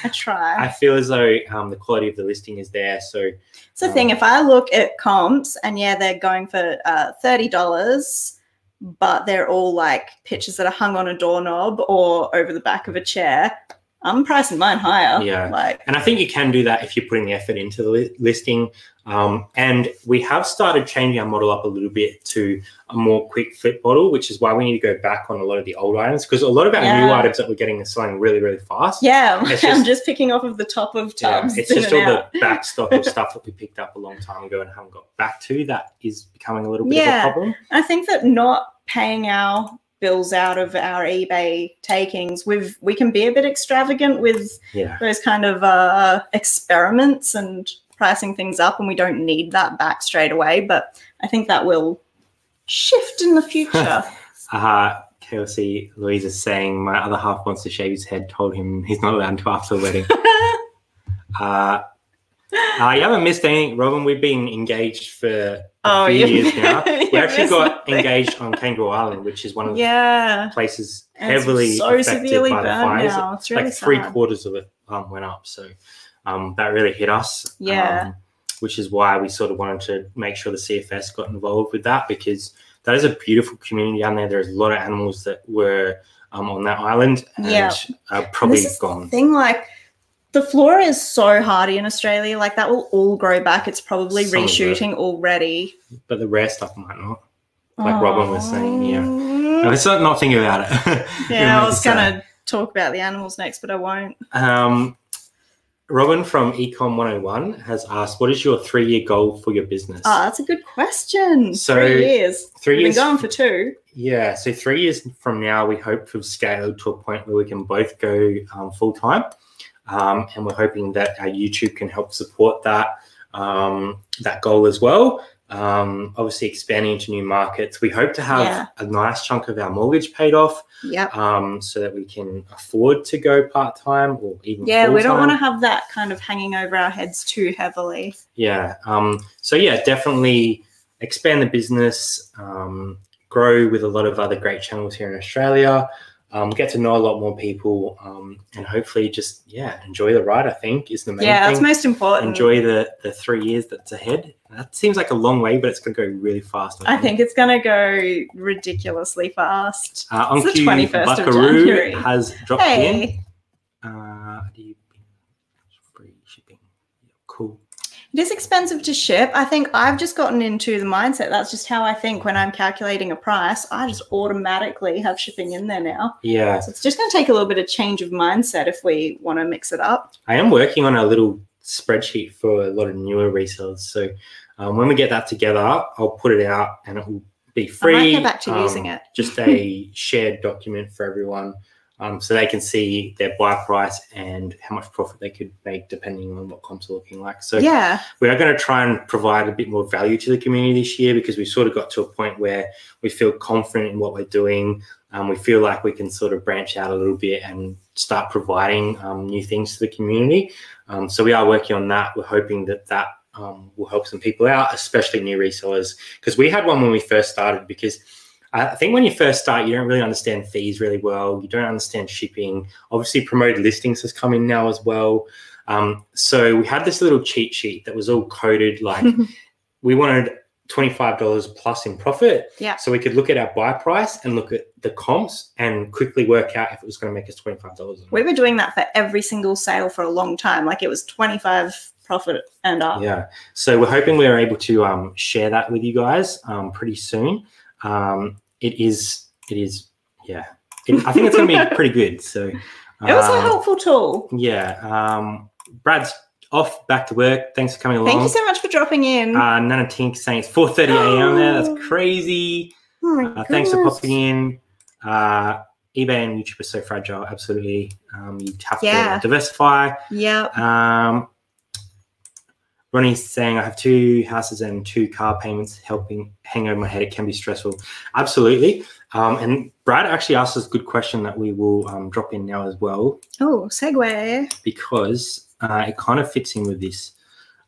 I try. I feel as though the quality of the listing is there. So it's the thing. If I look at comps and they're going for $30, but they're all like pictures that are hung on a doorknob or over the back of a chair, I'm pricing mine higher. Yeah, and I think you can do that if you're putting the effort into the listing. And we have started changing our model up a little bit to a more quick flip model, which is why we need to go back on a lot of the old items, because a lot of our new items that we're getting are selling really, really fast. Yeah, I'm just picking off of the top of tubs. Yeah, it's just all the back stock of stuff that we picked up a long time ago and haven't got back to. That is becoming a little bit of a problem. I think that not paying our bills out of our eBay takings, we can be a bit extravagant with those kind of experiments and pricing things up, and we don't need that back straight away. But I think that will shift in the future. KLC Louise is saying, my other half wants to shave his head, told him he's not allowed to after the wedding. You haven't missed anything, Robyn. We've been engaged for a few years now. We actually got engaged on Kangaroo Island, which is one of the places heavily affected by the fires. Now. It's really like sad. 3/4 of it went up. So that really hit us. Which is why we sort of wanted to make sure the CFS got involved with that, because that is a beautiful community down there. There's a lot of animals that were on that island and are probably gone. The thing, like, the flora is so hardy in Australia. Like, that will all grow back. It's probably reshooting already. But the rare stuff might not. Like Robyn was saying, No, it's not thinking about it. I was going to talk about the animals next, but I won't. Robyn from Ecom 101 has asked, what is your 3-year goal for your business? Oh, that's a good question. So 3 years. 3 We've years. been going for 2. Yeah, so 3 years from now, we hope to have scaled to a point where we can both go full-time. And we're hoping that our YouTube can help support that, that goal as well. Obviously expanding into new markets. We hope to have a nice chunk of our mortgage paid off, so that we can afford to go part-time or even full-time. We don't want to have that kind of hanging over our heads too heavily. So yeah, definitely expand the business, grow with a lot of other great channels here in Australia, get to know a lot more people, and hopefully just enjoy the ride, I think, is the main thing. That's most important. Enjoy the 3 years that's ahead. That seems like a long way, but it's going to go really fast. I think it's going to go ridiculously fast. It's the 21st of Buckaroo January. Has dropped in. Free shipping. Cool. It is expensive to ship. I think I've just gotten into the mindset. That's just how I think when I'm calculating a price. I just automatically have shipping in there now. Yeah. So it's just going to take a little bit of change of mindset if we want to mix it up. I am working on a little spreadsheet for a lot of newer resellers. So when we get that together, I'll put it out and it will be free. I might get back to using it. Just a shared document for everyone. So they can see their buy price and how much profit they could make depending on what comps are looking like. So we are going to try and provide a bit more value to the community this year, because we've sort of got to a point where we feel confident in what we're doing. We feel like we can sort of branch out a little bit and start providing new things to the community. So we are working on that. We're hoping that will help some people out, especially new resellers, because we had one when we first started, because I think when you first start, you don't really understand fees really well. You don't understand shipping. Obviously, promoted listings has come in now as well. So we had this little cheat sheet that was all coded like we wanted $25 plus in profit. So we could look at our buy price and look at the comps and quickly work out if it was going to make us $25. We were doing that for every single sale for a long time. Like it was 25 profit and up. Yeah. So we're hoping we're able to share that with you guys pretty soon. It is, I think it's going to be pretty good. So it was a helpful tool. Yeah. Brad's off back to work. Thanks for coming along. Thank you so much for dropping in. Nana Tink saying it's 4:30 a.m. there. That's crazy. Thanks for popping in. eBay and YouTube are so fragile. Absolutely. You have to diversify. Ronnie's saying, I have 2 houses and 2 car payments helping hang over my head. It can be stressful. Absolutely. And Brad actually asked us a good question that we will drop in now as well. Oh, segue. Because it kind of fits in with this.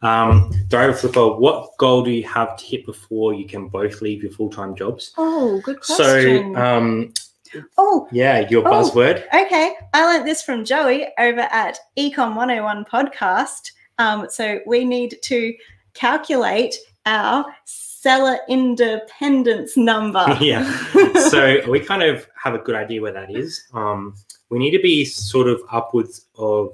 Diary Flipper, what goal do you have to hit before you can both leave your full-time jobs? Oh, good question. So, your buzzword. Okay. I learned this from Joey over at Ecom 101 podcast. So we need to calculate our seller independence number. So we kind of have a good idea where that is. We need to be sort of upwards of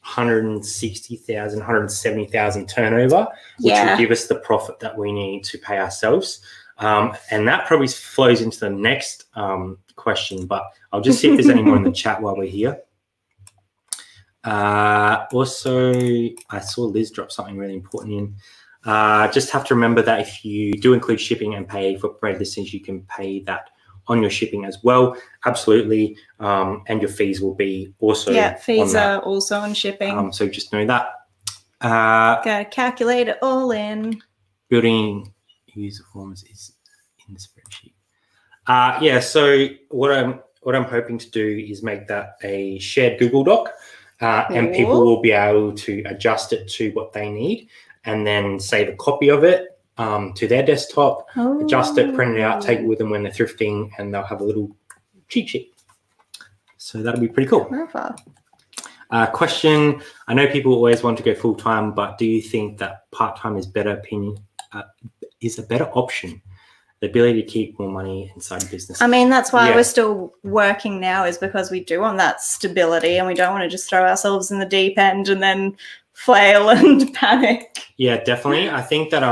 160,000, 170,000 turnover, which will give us the profit that we need to pay ourselves. And that probably flows into the next question, but I'll just see if there's any more in the chat while we're here. Also, I saw Liz drop something really important in. Just have to remember that if you do include shipping and pay for promoted listings, you can pay that on your shipping as well. Absolutely. And your fees will be also fees are also on shipping. So just know that. Gotta calculate it all in. Building user forms is in the spreadsheet. So what I'm hoping to do is make that a shared Google Doc. And people will be able to adjust it to what they need and then save a copy of it to their desktop, adjust it, print it out, take it with them when they're thrifting, and they'll have a little cheat sheet. So that'll be pretty cool. Question, I know people always want to go full-time, but do you think that part-time is is a better option? The ability to keep more money inside business. I mean, that's why we're still working now, is because we do want that stability and we don't want to just throw ourselves in the deep end and then flail and panic. Yeah, definitely. I think that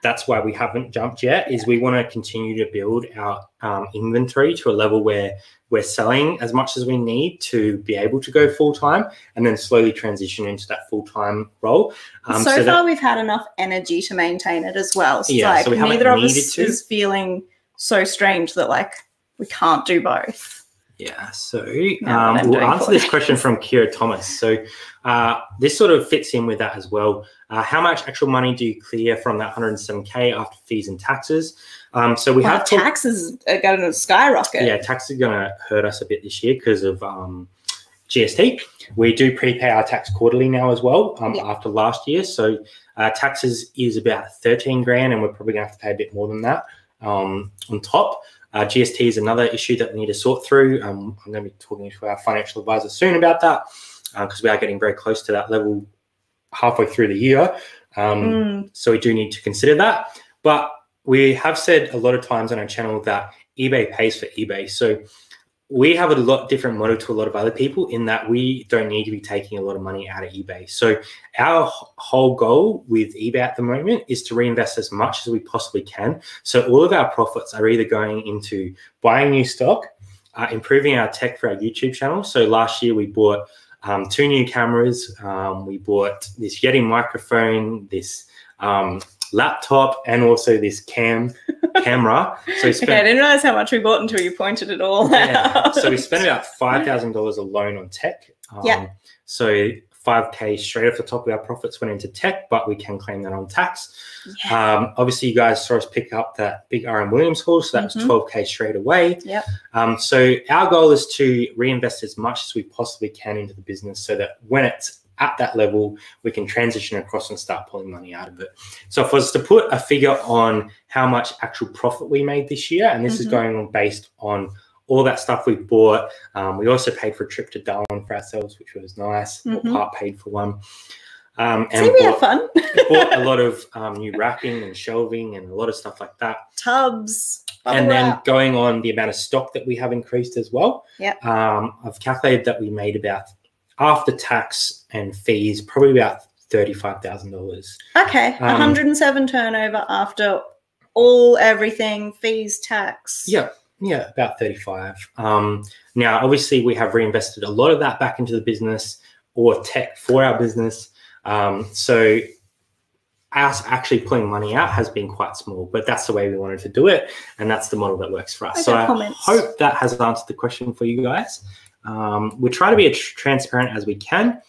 that's why we haven't jumped yet, is we want to continue to build our inventory to a level where we're selling as much as we need to be able to go full-time, and then slowly transition into that full-time role. So far, we've had enough energy to maintain it as well. So, yeah, like, so we haven't neither of needed us to. is feeling so strange that, like, we can't do both. Yeah, so we'll answer this question from Kira Thomas. So this sort of fits in with that as well. How much actual money do you clear from that 107K after fees and taxes? So we have taxes are going to skyrocket. Yeah, taxes are going to hurt us a bit this year because of GST. We do prepay our tax quarterly now as well after last year. So taxes is about 13 grand, and we're probably going to have to pay a bit more than that on top. GST is another issue that we need to sort through. I'm going to be talking to our financial advisor soon about that because we are getting very close to that level halfway through the year. So we do need to consider that. But we have said a lot of times on our channel that eBay pays for eBay. So we have a lot different model to a lot of other people in that we don't need to be taking a lot of money out of eBay. So our whole goal with eBay at the moment is to reinvest as much as we possibly can. So all of our profits are either going into buying new stock, improving our tech for our YouTube channel. So last year we bought 2 new cameras. We bought this Yeti microphone, this laptop, and also this camera. So we spent, I didn't realize how much we bought until you pointed it all out. So we spent about $5,000 alone on tech. So 5K straight off the top of our profits went into tech, but we can claim that on tax. Obviously, you guys saw us pick up that big R.M. Williams haul, so that was 12K straight away. So our goal is to reinvest as much as we possibly can into the business so that when it's at that level, we can transition across and start pulling money out of it. So if I was to put a figure on how much actual profit we made this year, and this is going on based on all that stuff we bought. We also paid for a trip to Darwin for ourselves, which was nice. Or part paid for one. And we had fun. Bought a lot of new racking and shelving and a lot of stuff like that. Tubs. And then going on the amount of stock that we have increased as well. I've calculated that we made about, after tax and fees, probably about $35,000. Okay, 107 turnover after everything, fees, tax. Yeah, about 35. Now, obviously, we have reinvested a lot of that back into the business or tech for our business. So us actually pulling money out has been quite small, but that's the way we wanted to do it, and that's the model that works for us. So I hope that has answered the question for you guys. We try to be as transparent as we can.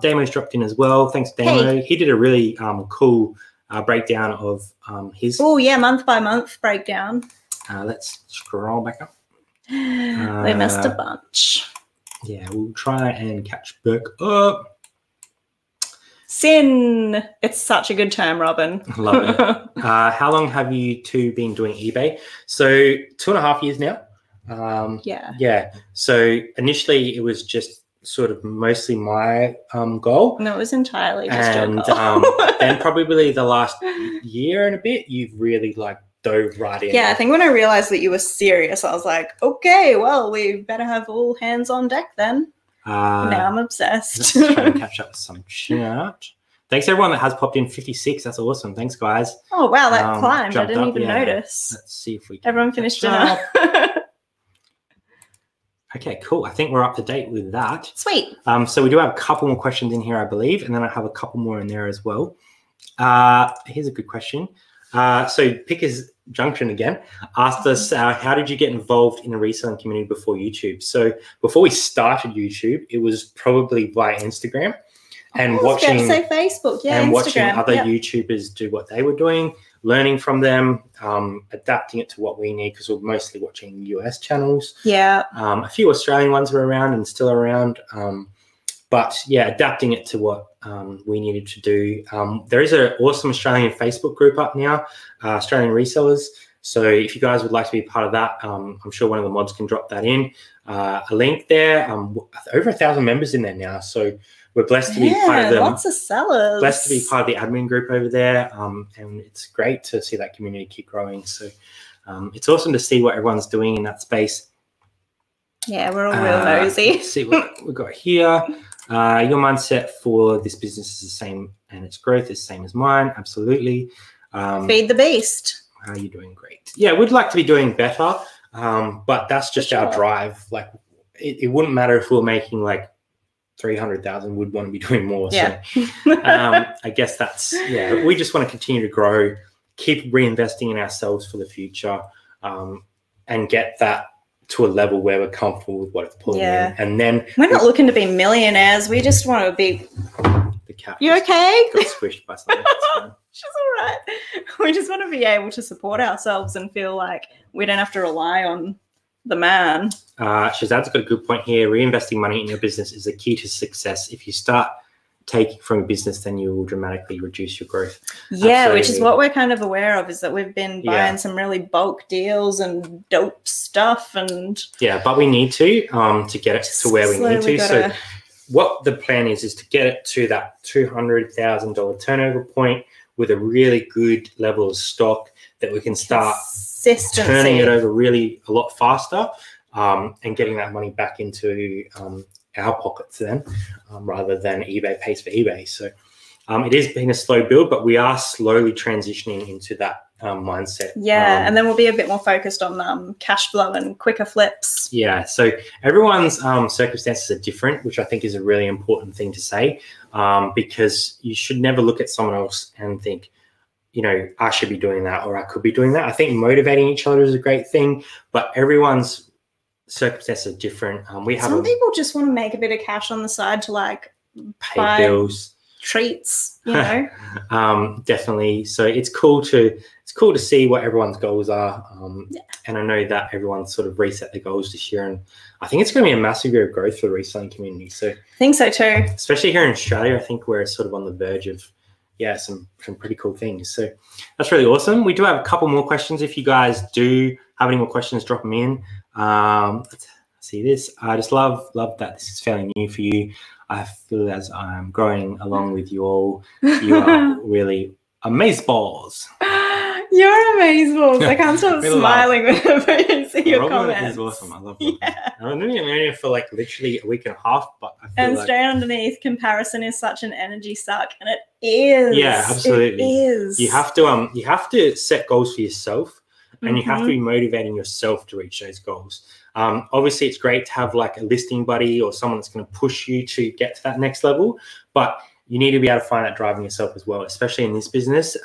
Damo's dropped in as well. Thanks, Damo. He did a really cool breakdown of his. Oh, yeah, month by month breakdown. Let's scroll back up. They missed a bunch. Yeah, we'll try and catch back up. Sin. It's such a good term, Robyn. Love it. How long have you two been doing eBay? So 2.5 years now. Yeah. So initially it was just sort of mostly my goal. No, it was entirely just and your goal. then probably the last year and a bit, you've really like dove right in. Yeah, I think when I realized that you were serious, I was like, okay, well, we better have all hands on deck then. Now I'm obsessed. Let's try and catch up with some chat. Thanks everyone that has popped in. 56. That's awesome. Thanks, guys. Oh wow, that climbed. I didn't even notice. Let's see if we can. Everyone finished dinner. Okay, cool. I think we're up to date with that. Sweet. So we do have a couple more questions in here, I believe, and then I have a couple more in there as well. Here's a good question. So Pickers Junction again asked us, how did you get involved in the reselling community before YouTube? So before we started YouTube, it was probably via Instagram and watching Facebook, and Instagram. Watching other YouTubers do what they were doing, learning from them, adapting it to what we need because we're mostly watching US channels. Yeah. A few Australian ones were around and still around. But yeah, adapting it to what we needed to do. There is an awesome Australian Facebook group up now, Australian Resellers. So if you guys would like to be part of that, I'm sure one of the mods can drop that in. A link there. Over 1,000 members in there now. So we're blessed to be part of them. Lots of sellers. Blessed to be part of the admin group over there. And it's great to see that community keep growing. So it's awesome to see what everyone's doing in that space. Yeah, we're all real nosy. Let's see what we've got here. Your mindset for this business is the same and its growth is the same as mine. Absolutely. Feed the beast. How are you doing? Great. Yeah, we'd like to be doing better, but that's just our drive. Like, it wouldn't matter if we were making like 300,000. We'd want to be doing more. Yeah. So I guess that's, we just want to continue to grow, keep reinvesting in ourselves for the future, and get that to a level where we're comfortable with what it's pulling in. And then we're not looking to be millionaires. We just want to be. The cat. You okay? Got squished by something. She's all right. We just want to be able to support ourselves and feel like we don't have to rely on the man. Shazad's got a good point here. Reinvesting money in your business is the key to success. If you start taking from a business, then you will dramatically reduce your growth. Yeah, Absolutely. which is what we're kind of aware of, is that we've been buying some really bulk deals and dope stuff. And but we need to get it to where we need to. So what the plan is to get it to that $200,000 turnover point with a really good level of stock that we can start turning it over really a lot faster, and getting that money back into our pockets then, rather than eBay pays for eBay. So it is been a slow build, but we are slowly transitioning into that mindset. Yeah, and then we'll be a bit more focused on cash flow and quicker flips. Yeah, so everyone's circumstances are different, which I think is a really important thing to say, because you should never look at someone else and think, you know, I should be doing that or I could be doing that. I think motivating each other is a great thing, but everyone's circumstances are different. Some people just want to make a bit of cash on the side to like pay bills, treats, you know. Definitely. So it's cool to see what everyone's goals are. And I know that everyone's sort of reset their goals this year, and I think it's going to be a massive year of growth for the reselling community. So I think so too. Especially here in Australia, I think we're sort of on the verge of some pretty cool things. So that's really awesome. We do have a couple more questions. If you guys do have any more questions, drop them in. Let's see this. I just love that this is fairly new for you. I feel as I'm growing along with you all. You are really amazeballs. You're amazeballs. I can't stop smiling whenever you see your comments. Is awesome. I love it. I've been doing it for like literally a week and a half, but I feel straight underneath, comparison is such an energy suck, and it is. Yeah, absolutely. It is. You have to set goals for yourself, and you have to be motivating yourself to reach those goals. Obviously, it's great to have like a listing buddy or someone that's going to push you to get to that next level, but you need to be able to find that drive in yourself as well, especially in this business.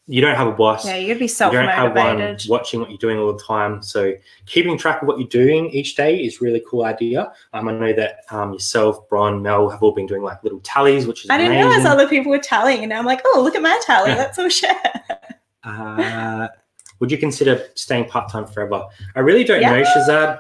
You don't have a boss. Yeah, you'd be self-motivated. You don't have one watching what you're doing all the time. So keeping track of what you're doing each day is a really cool idea. I know that yourself, Bron, Mel have all been doing like little tallies, which is amazing. I didn't realize other people were tallying, and now I'm like, oh, look at my tally. Let's all share. Would you consider staying part-time forever? I really don't know, Shazad.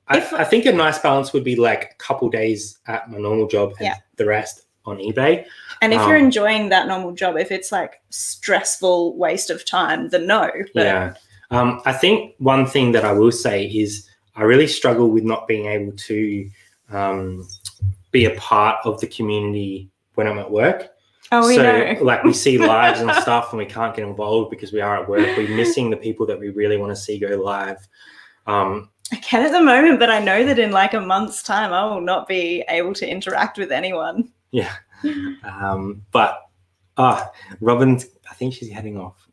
I think a nice balance would be like a couple days at my normal job and the rest on eBay. And if you're enjoying that normal job, if it's like stressful waste of time, then no. But I think one thing that I will say is I really struggle with not being able to be a part of the community when I'm at work. Oh, we know. Like we see lives and stuff and we can't get involved because we are at work. We're missing the people that we really want to see go live. I can at the moment, but I know that in like a month's time, I will not be able to interact with anyone. Yeah. But Robyn, I think she's heading off.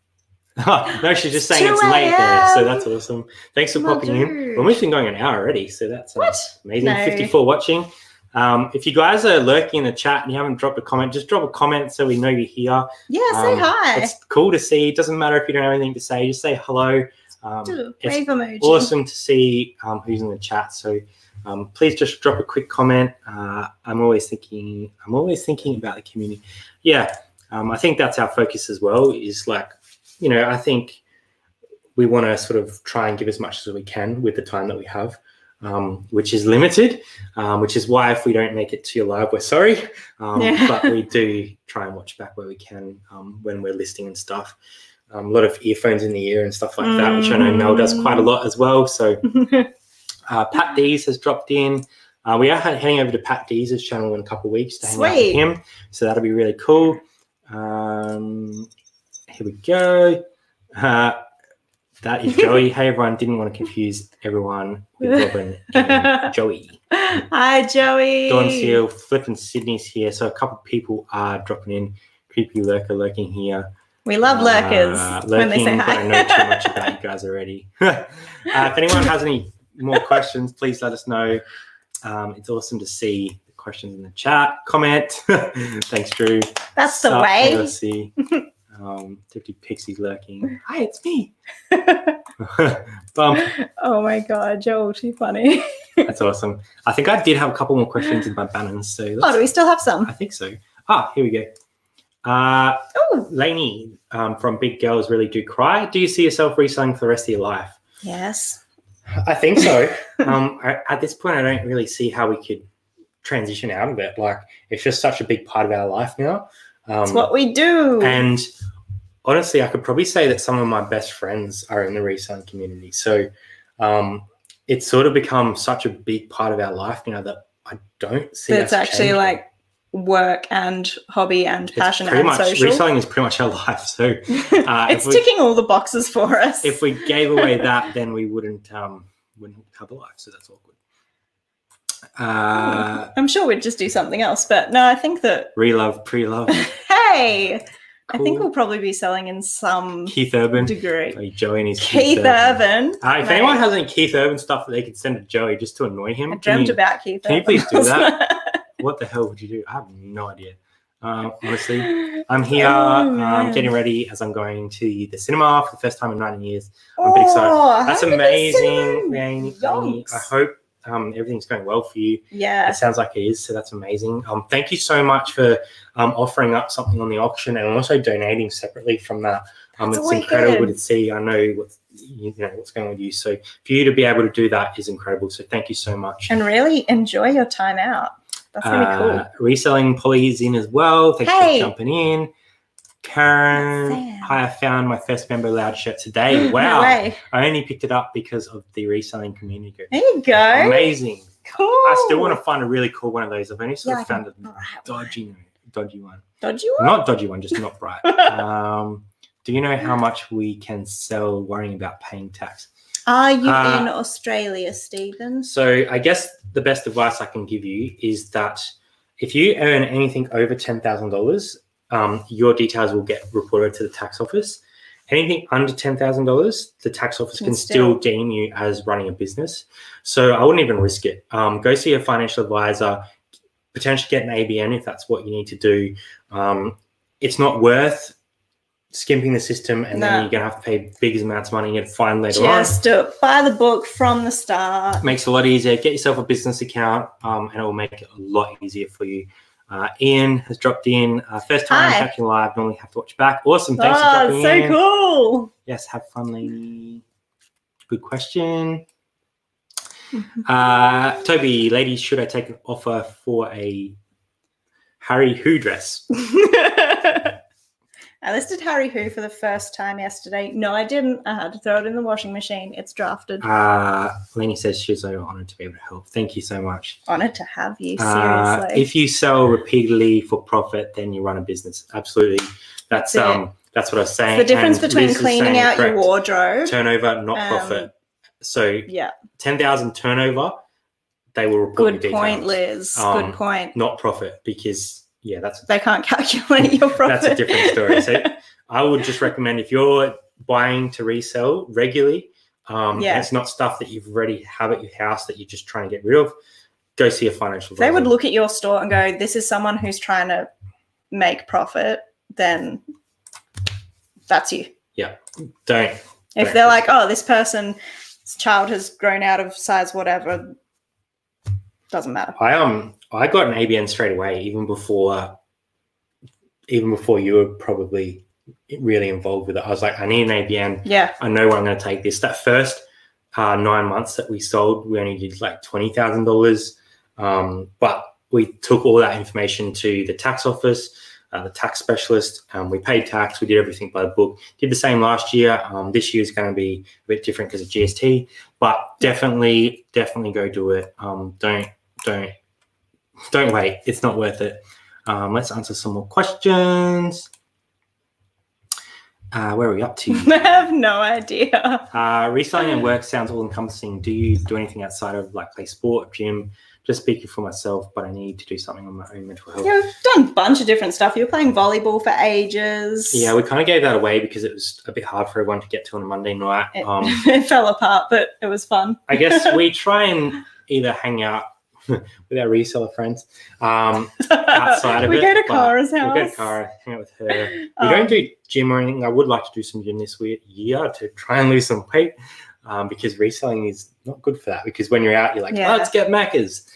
No, she's just saying it's late there. So that's awesome. Thanks for popping in. We've almost been going an hour already. So that's amazing. No. 54 watching. If you guys are lurking in the chat and you haven't dropped a comment, just drop a comment so we know you're here. Yeah, say hi. It's cool to see. It doesn't matter if you don't have anything to say. Just say hello. Wave emoji. Awesome to see who's in the chat. So please just drop a quick comment. I'm always thinking about the community. Yeah, I think that's our focus as well. Is like, you know, I think we want to sort of try and give as much as we can with the time that we have. Which is limited, which is why if we don't make it to your live, we're sorry. But we do try and watch back where we can when we're listing and stuff. A lot of earphones in the ear and stuff like that, which I know Mel does quite a lot as well. So Pat Dees has dropped in. We are heading over to Pat Dees' channel in a couple of weeks to hang out with him. So that'll be really cool. Here we go. That is Joey. Hey, everyone. Didn't want to confuse everyone with Robyn and Joey. Hi, Joey. Dawn's here. Flip and Sydney's here. So a couple of people are dropping in. Creepy lurker lurking here. We love lurkers when they say hi. I know too much about you guys already. If anyone has any more questions, please let us know. It's awesome to see the questions in the chat. Comment. Thanks, Drew. That's the way. See. 50 pixies lurking. Hi, it's me. Oh my God, Joel, too funny. That's awesome. I think I did have a couple more questions in my banners. So do we still have some? I think so. Here we go. Lainey from Big Girls Really Do Cry. Do you see yourself reselling for the rest of your life? Yes. I think so. At this point, I don't really see how we could transition out of it. Like, it's just such a big part of our life now. It's what we do. And honestly, I could probably say that some of my best friends are in the reselling community. So it's sort of become such a big part of our life now that I don't see it's actually changing. Like work and hobby and passion and social. Reselling is pretty much our life. So it's ticking all the boxes for us. If we gave away that, then we wouldn't have a life. So that's awkward. I'm sure we'd just do something else, but no, I think that relove, pre-love. Hey, cool. I think we'll probably be selling in some Keith Urban degree. Joey and his Keith Urban. If anyone has any Keith Urban stuff that they could send to Joey just to annoy him, I dreamt about Keith. Can you please do that? What the hell would you do? I have no idea. Honestly, I'm here. I'm getting ready as I'm going to the cinema for the first time in 9 years. I'm pretty excited. That's amazing, Rainy. I hope everything's going well for you. Yeah. It sounds like it is, so that's amazing. Thank you so much for offering up something on the auction and also donating separately from that. It's incredible to see. I know what's going on with you. So for you to be able to do that is incredible. So thank you so much. And really enjoy your time out. That's really cool. Reselling Polly's in as well. Thanks for jumping in. Karen, hi, I found my first member loud shirt today. Wow. No way. I only picked it up because of the reselling community group. There you go. Amazing. Cool. I still want to find a really cool one of those. I've only sort of found a dodgy one. Dodgy one? Not dodgy one, just not bright. Do you know how much we can sell worrying about paying tax? Are you in Australia, Stephen? So I guess the best advice I can give you is that if you earn anything over $10,000, your details will get reported to the tax office. Anything under $10,000, the tax office can still deem you as running a business. So I wouldn't even risk it. Go see a financial advisor, potentially get an ABN if that's what you need to do. It's not worth skimping the system and then you're going to have to pay big amounts of money and get fined later on. Just do it. Buy the book from the start. Makes it a lot easier. Get yourself a business account and it will make it a lot easier for you. Ian has dropped in. First time catching live. Normally have to watch back. Awesome. Thanks for dropping in. So cool. Yes, have fun, lady. Good question. Toby, ladies, should I take an offer for a Harry Who dress? I listed Harry Who for the first time yesterday. No, I didn't. I had to throw it in the washing machine. It's drafted. Lenny says she's so honoured to be able to help. Thank you so much. Honoured to have you, seriously. If you sell repeatedly for profit, then you run a business. Absolutely. That's what I was saying. It's the difference between cleaning out your wardrobe. Turnover, not profit. So 10,000 turnover, they will report Good point, Liz. Good point. Not profit because... Yeah, they can't calculate your profit. That's a different story. So I would just recommend if you're buying to resell regularly, and it's not stuff that you've already have at your house that you're just trying to get rid of, go see a financial advisor. They would look at your store and go, this is someone who's trying to make profit, then that's you. Yeah. If they're like, oh, this person's child has grown out of size, whatever, doesn't matter. I got an ABN straight away, even before you were probably really involved with it. I was like, I need an ABN. Yeah. I know where I'm going to take this. That first 9 months that we sold, we only did like $20,000. But we took all that information to the tax office, the tax specialist. We paid tax. We did everything by the book. Did the same last year. This year is going to be a bit different because of GST. But definitely go do it. Don't wait. It's not worth it. Let's answer some more questions. Where are we up to? I have no idea. Reselling and work sounds all encompassing. Do you do anything outside of like play sport, gym? just speaking for myself, but I need to do something on my own mental health. Yeah, we've done a bunch of different stuff. You were playing volleyball for ages. Yeah, we kind of gave that away because it was a bit hard for everyone to get to on a Monday night. It fell apart, but it was fun. I guess we try and either hang out with our reseller friends outside of we it. Go to Cara's house. We go to Cara, hang out with her. We don't do gym or anything. I would like to do some gym this year to try and lose some weight because reselling is not good for that, because when you're out, you're like, let's get Macca's.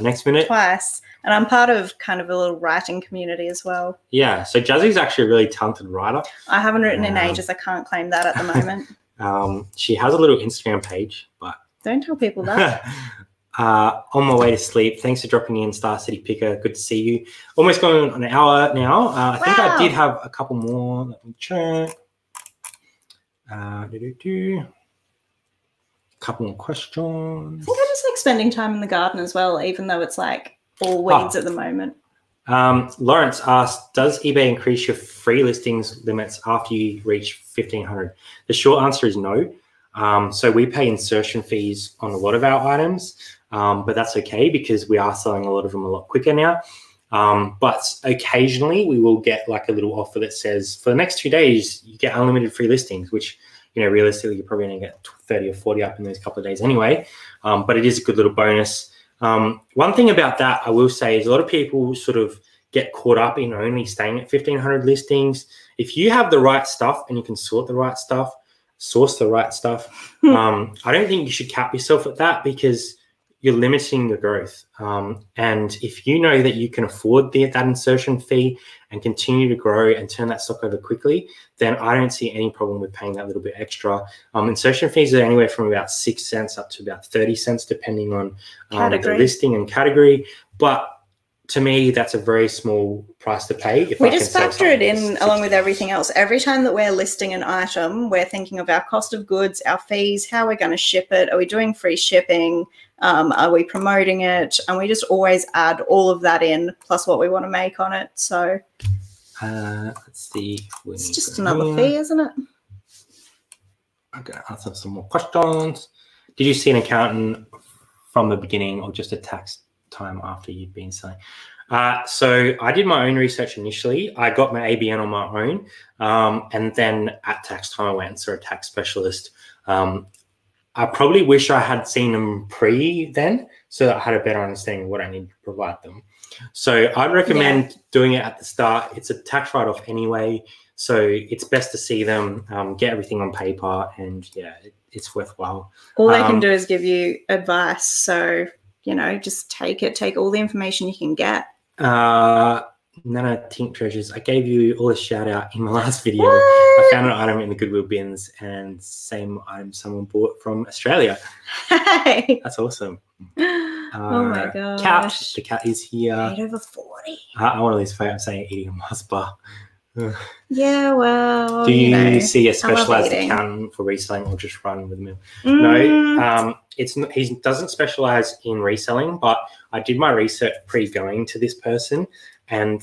Next minute. Twice. And I'm part of kind of a little writing community as well. Yeah, so Jazzy's actually a really talented writer. I haven't written in ages. I can't claim that at the moment. She has a little Instagram page, but... Don't tell people that. On my way to sleep. Thanks for dropping in, Star City Picker. Good to see you. Almost going on an hour now. I think I did have a couple more. Let me check. A couple more questions. I think I just like spending time in the garden as well, even though it's like all weeds at the moment. Lawrence asked, does eBay increase your free listings limits after you reach 1,500? The short answer is no. So we pay insertion fees on a lot of our items, but that's okay because we are selling a lot of them a lot quicker now. But occasionally we will get like a little offer that says for the next 2 days, you get unlimited free listings, which, you know, realistically, you're probably going to get 30 or 40 up in those couple of days anyway. But it is a good little bonus. One thing about that I will say is a lot of people sort of get caught up in only staying at 1,500 listings. If you have the right stuff and you can source the right stuff, I don't think you should cap yourself at that because you're limiting your growth. And if you know that you can afford that insertion fee and continue to grow and turn that stock over quickly, then I don't see any problem with paying that little bit extra. Insertion fees are anywhere from about 6 cents up to about 30 cents, depending on the listing and category. But to me, that's a very small price to pay. We just factor it in along with everything else. Every time that we're listing an item, we're thinking of our cost of goods, our fees, how we're going to ship it. Are we doing free shipping? Are we promoting it? And we just always add all of that in, plus what we want to make on it. So let's see. It's just another fee, isn't it? I'm going to answer some more questions. Did you see an accountant from the beginning or just a tax time after you'd been selling? So I did my own research initially. I got my ABN on my own, and then at tax time I went and saw a tax specialist. I probably wish I had seen them pre then, so that I had a better understanding of what I need to provide them. So I'd recommend doing it at the start. It's a tax write-off anyway, so it's best to see them, get everything on paper, and it's worthwhile. All they can do is give you advice. So you know, just take all the information you can get. Nana Tink Treasures, I gave you all a shout out in my last video. I found an item in the Goodwill bins and same item someone bought from Australia. Hey! That's awesome. Oh my gosh. Cat, the cat is here. 8/40. I want to lose photo. I'm saying eating a Mars bar. Yeah, well, do you see a specialized accountant for reselling or just run with them? No, he doesn't specialize in reselling, but I did my research pre-going to this person, and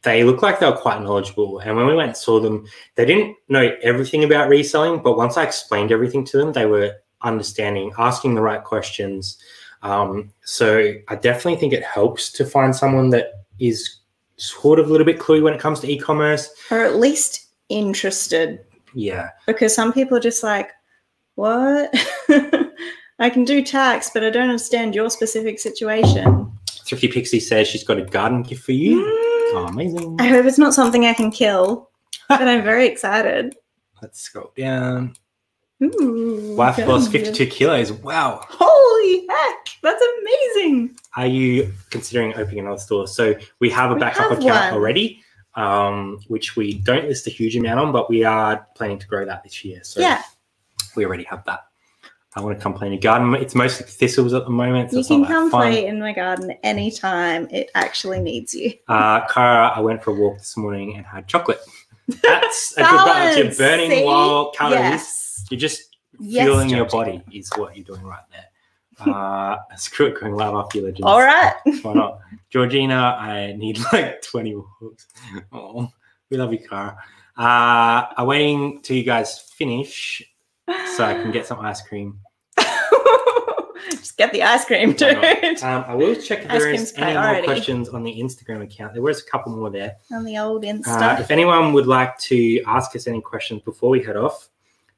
they look like they were quite knowledgeable. And when we went and saw them, they didn't know everything about reselling, but once I explained everything to them, they were understanding, asking the right questions. So I definitely think it helps to find someone that is sort of a little bit cluey when it comes to e-commerce, or at least interested. Yeah, because some people are just like, what? I can do tax, but I don't understand your specific situation. Thrifty Pixie says she's got a garden gift for you. Oh, amazing. I hope it's not something I can kill, but I'm very excited. Let's scroll down. Ooh, wife lost 52 kilos. Wow. Holy heck. That's amazing. Are you considering opening another store? So we have a backup account already, which we don't list a huge amount on, but we are planning to grow that this year. So we already have that. I want to come play in your garden. It's mostly thistles at the moment. So you can come play in my garden anytime. It actually needs you. Cara, I went for a walk this morning and had chocolate. That's a good balance. You're burning while calories. Yes. You're just fueling your body is what you're doing right there. Screw it, going live after your legends. All right. Why not? Georgina, I need like 20 walks. Oh, we love you, Cara. I'm waiting till you guys finish so I can get some ice cream. Just get the ice cream, dude. I will check if there is any more questions on the Instagram account. There was a couple more there. On the old Insta. If anyone would like to ask us any questions before we head off,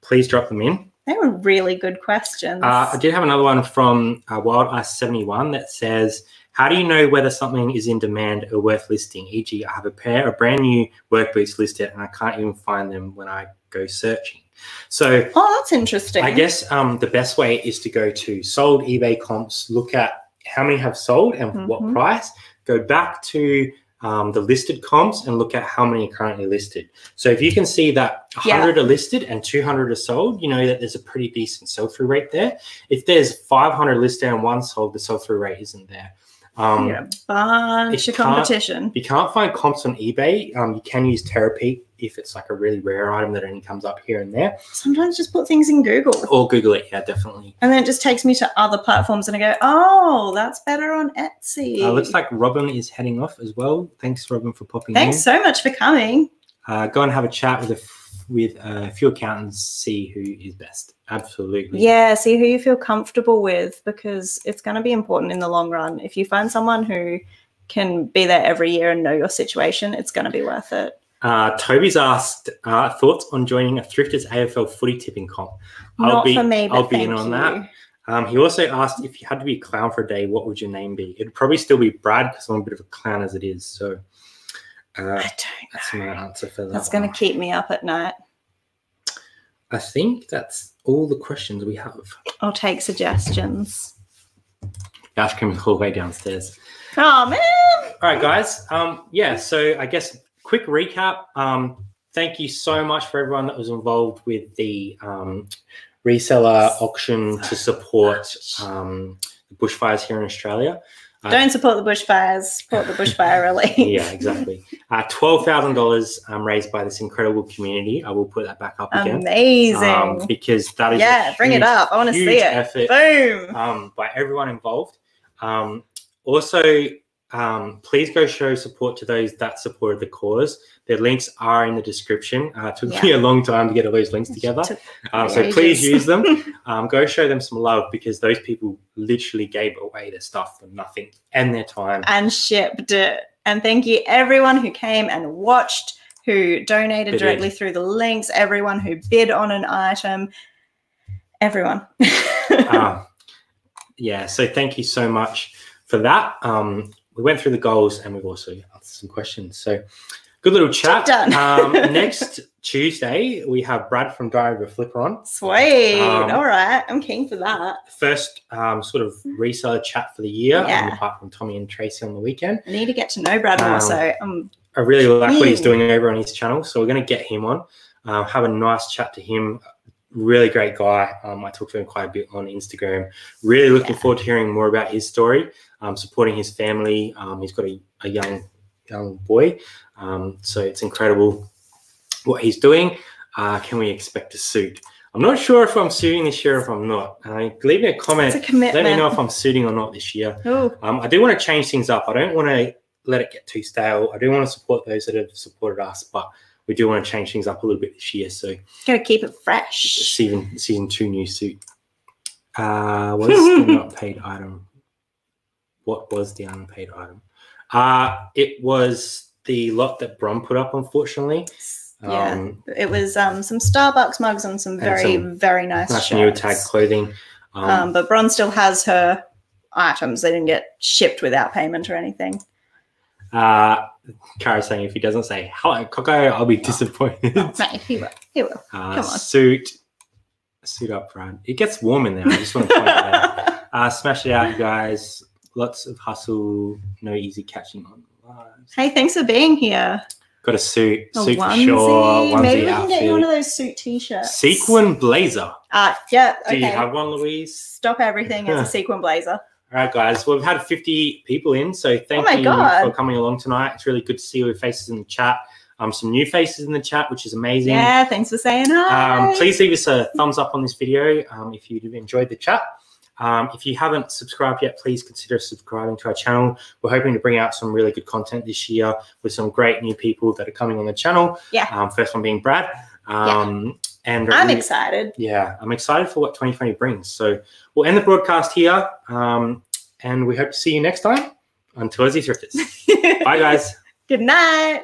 please drop them in. They were really good questions. I did have another one from Wild Ice 71 that says, how do you know whether something is in demand or worth listing? E.g., I have a pair of brand new work boots listed and I can't even find them when I go searching. So, that's interesting. I guess the best way is to go to sold eBay comps, look at how many have sold and what price, go back to the listed comps and look at how many are currently listed. So if you can see that 100 are listed and 200 are sold, you know that there's a pretty decent sell-through rate there. If there's 500 listed and 1 sold, the sell-through rate isn't there. Bunch of competition. If you can't find comps on eBay, you can use Terapeak if it's like a really rare item that only comes up here and there. Sometimes just put things in Google. Or Google it, yeah, definitely. And then it just takes me to other platforms and I go, oh, that's better on Etsy. Looks like Robyn is heading off as well. Thanks, Robyn, for popping in. Thanks so much for coming. Go and have a chat with a few accountants, see who is best. Absolutely. Yeah, see who you feel comfortable with, because it's going to be important in the long run. If you find someone who can be there every year and know your situation, it's going to be worth it. Toby's asked thoughts on joining a Thrifters AFL footy tipping comp. Not for me, but I'll be in on that. He also asked, if you had to be a clown for a day, what would your name be? It'd probably still be Brad, because I'm a bit of a clown as it is. So that's my answer for that. That's going to keep me up at night. I think that's all the questions we have. I'll take suggestions. The ice cream is all the way downstairs. Oh, man. All right, guys. So I guess quick recap. Thank you so much for everyone that was involved with the reseller auction to support the bushfires here in Australia. Don't support the bushfires, support the bushfire relief. Yeah, exactly. $12,000 raised by this incredible community. I will put that back up again. Amazing. Because that is bring it up. I want to see it. Effort, boom. By everyone involved. Also, please go show support to those that supported the cause. Their links are in the description. It took me a long time to get all those links together. So please use them. Go show them some love, because those people literally gave away their stuff for nothing and their time. And shipped it. And thank you everyone who came and watched, who donated directly through the links, everyone who bid on an item, everyone. So thank you so much for that. We went through the goals and we've also answered some questions. So good little chat. Next Tuesday, we have Brad from Diary of a Flipper on. Sweet. All right. I'm keen for that. First sort of reseller chat for the year, apart from Tommy and Traci on the weekend. I need to get to know Brad more. So I really like what he's doing over on his channel. So we're going to get him on, have a nice chat to him. Really great guy. I talk to him quite a bit on Instagram. Really looking forward to hearing more about his story, supporting his family. He's got a young boy. So it's incredible what he's doing. Can we expect a suit? I'm not sure if I'm suiting this year or if I'm not. Leave me a comment. It's a commitment. Let me know if I'm suiting or not this year. I do want to change things up. I don't want to let it get too stale. I do want to support those that have supported us, but we do want to change things up a little bit this year. So gotta keep it fresh. Season 2 new suit. What is the not paid item? What was the unpaid item? It was the lot that Bron put up, unfortunately. It was some Starbucks mugs and some very nice shirts. New tag clothing. But Bron still has her items. They didn't get shipped without payment or anything. Cara's saying if he doesn't say hello, Coco, I'll be disappointed. Mate, he will. Come on. Suit up, Brad. It gets warm in there. I just want to point that out. Smash it out, you guys. Lots of hustle. No easy catching on lives. Hey, thanks for being here. Got a suit onesie. For sure. Onesie Maybe we can outfit. get you one of those suit t-shirts. Sequin blazer. Yeah. Okay. Do you have one, Louise? Stop everything. It's a sequin blazer. All right, guys. Well, we've had 50 people in, so thank you for coming along tonight. It's really good to see your faces in the chat. Some new faces in the chat, which is amazing. Yeah, thanks for saying hi. Please leave us a thumbs up on this video if you enjoyed the chat. If you haven't subscribed yet, please consider subscribing to our channel. We're hoping to bring out some really good content this year with some great new people that are coming on the channel. First one being Brad. And I'm excited. Yeah, I'm excited for what 2020 brings. So we'll end the broadcast here, and we hope to see you next time. Until Aussie Thrifters. Bye, guys. Good night.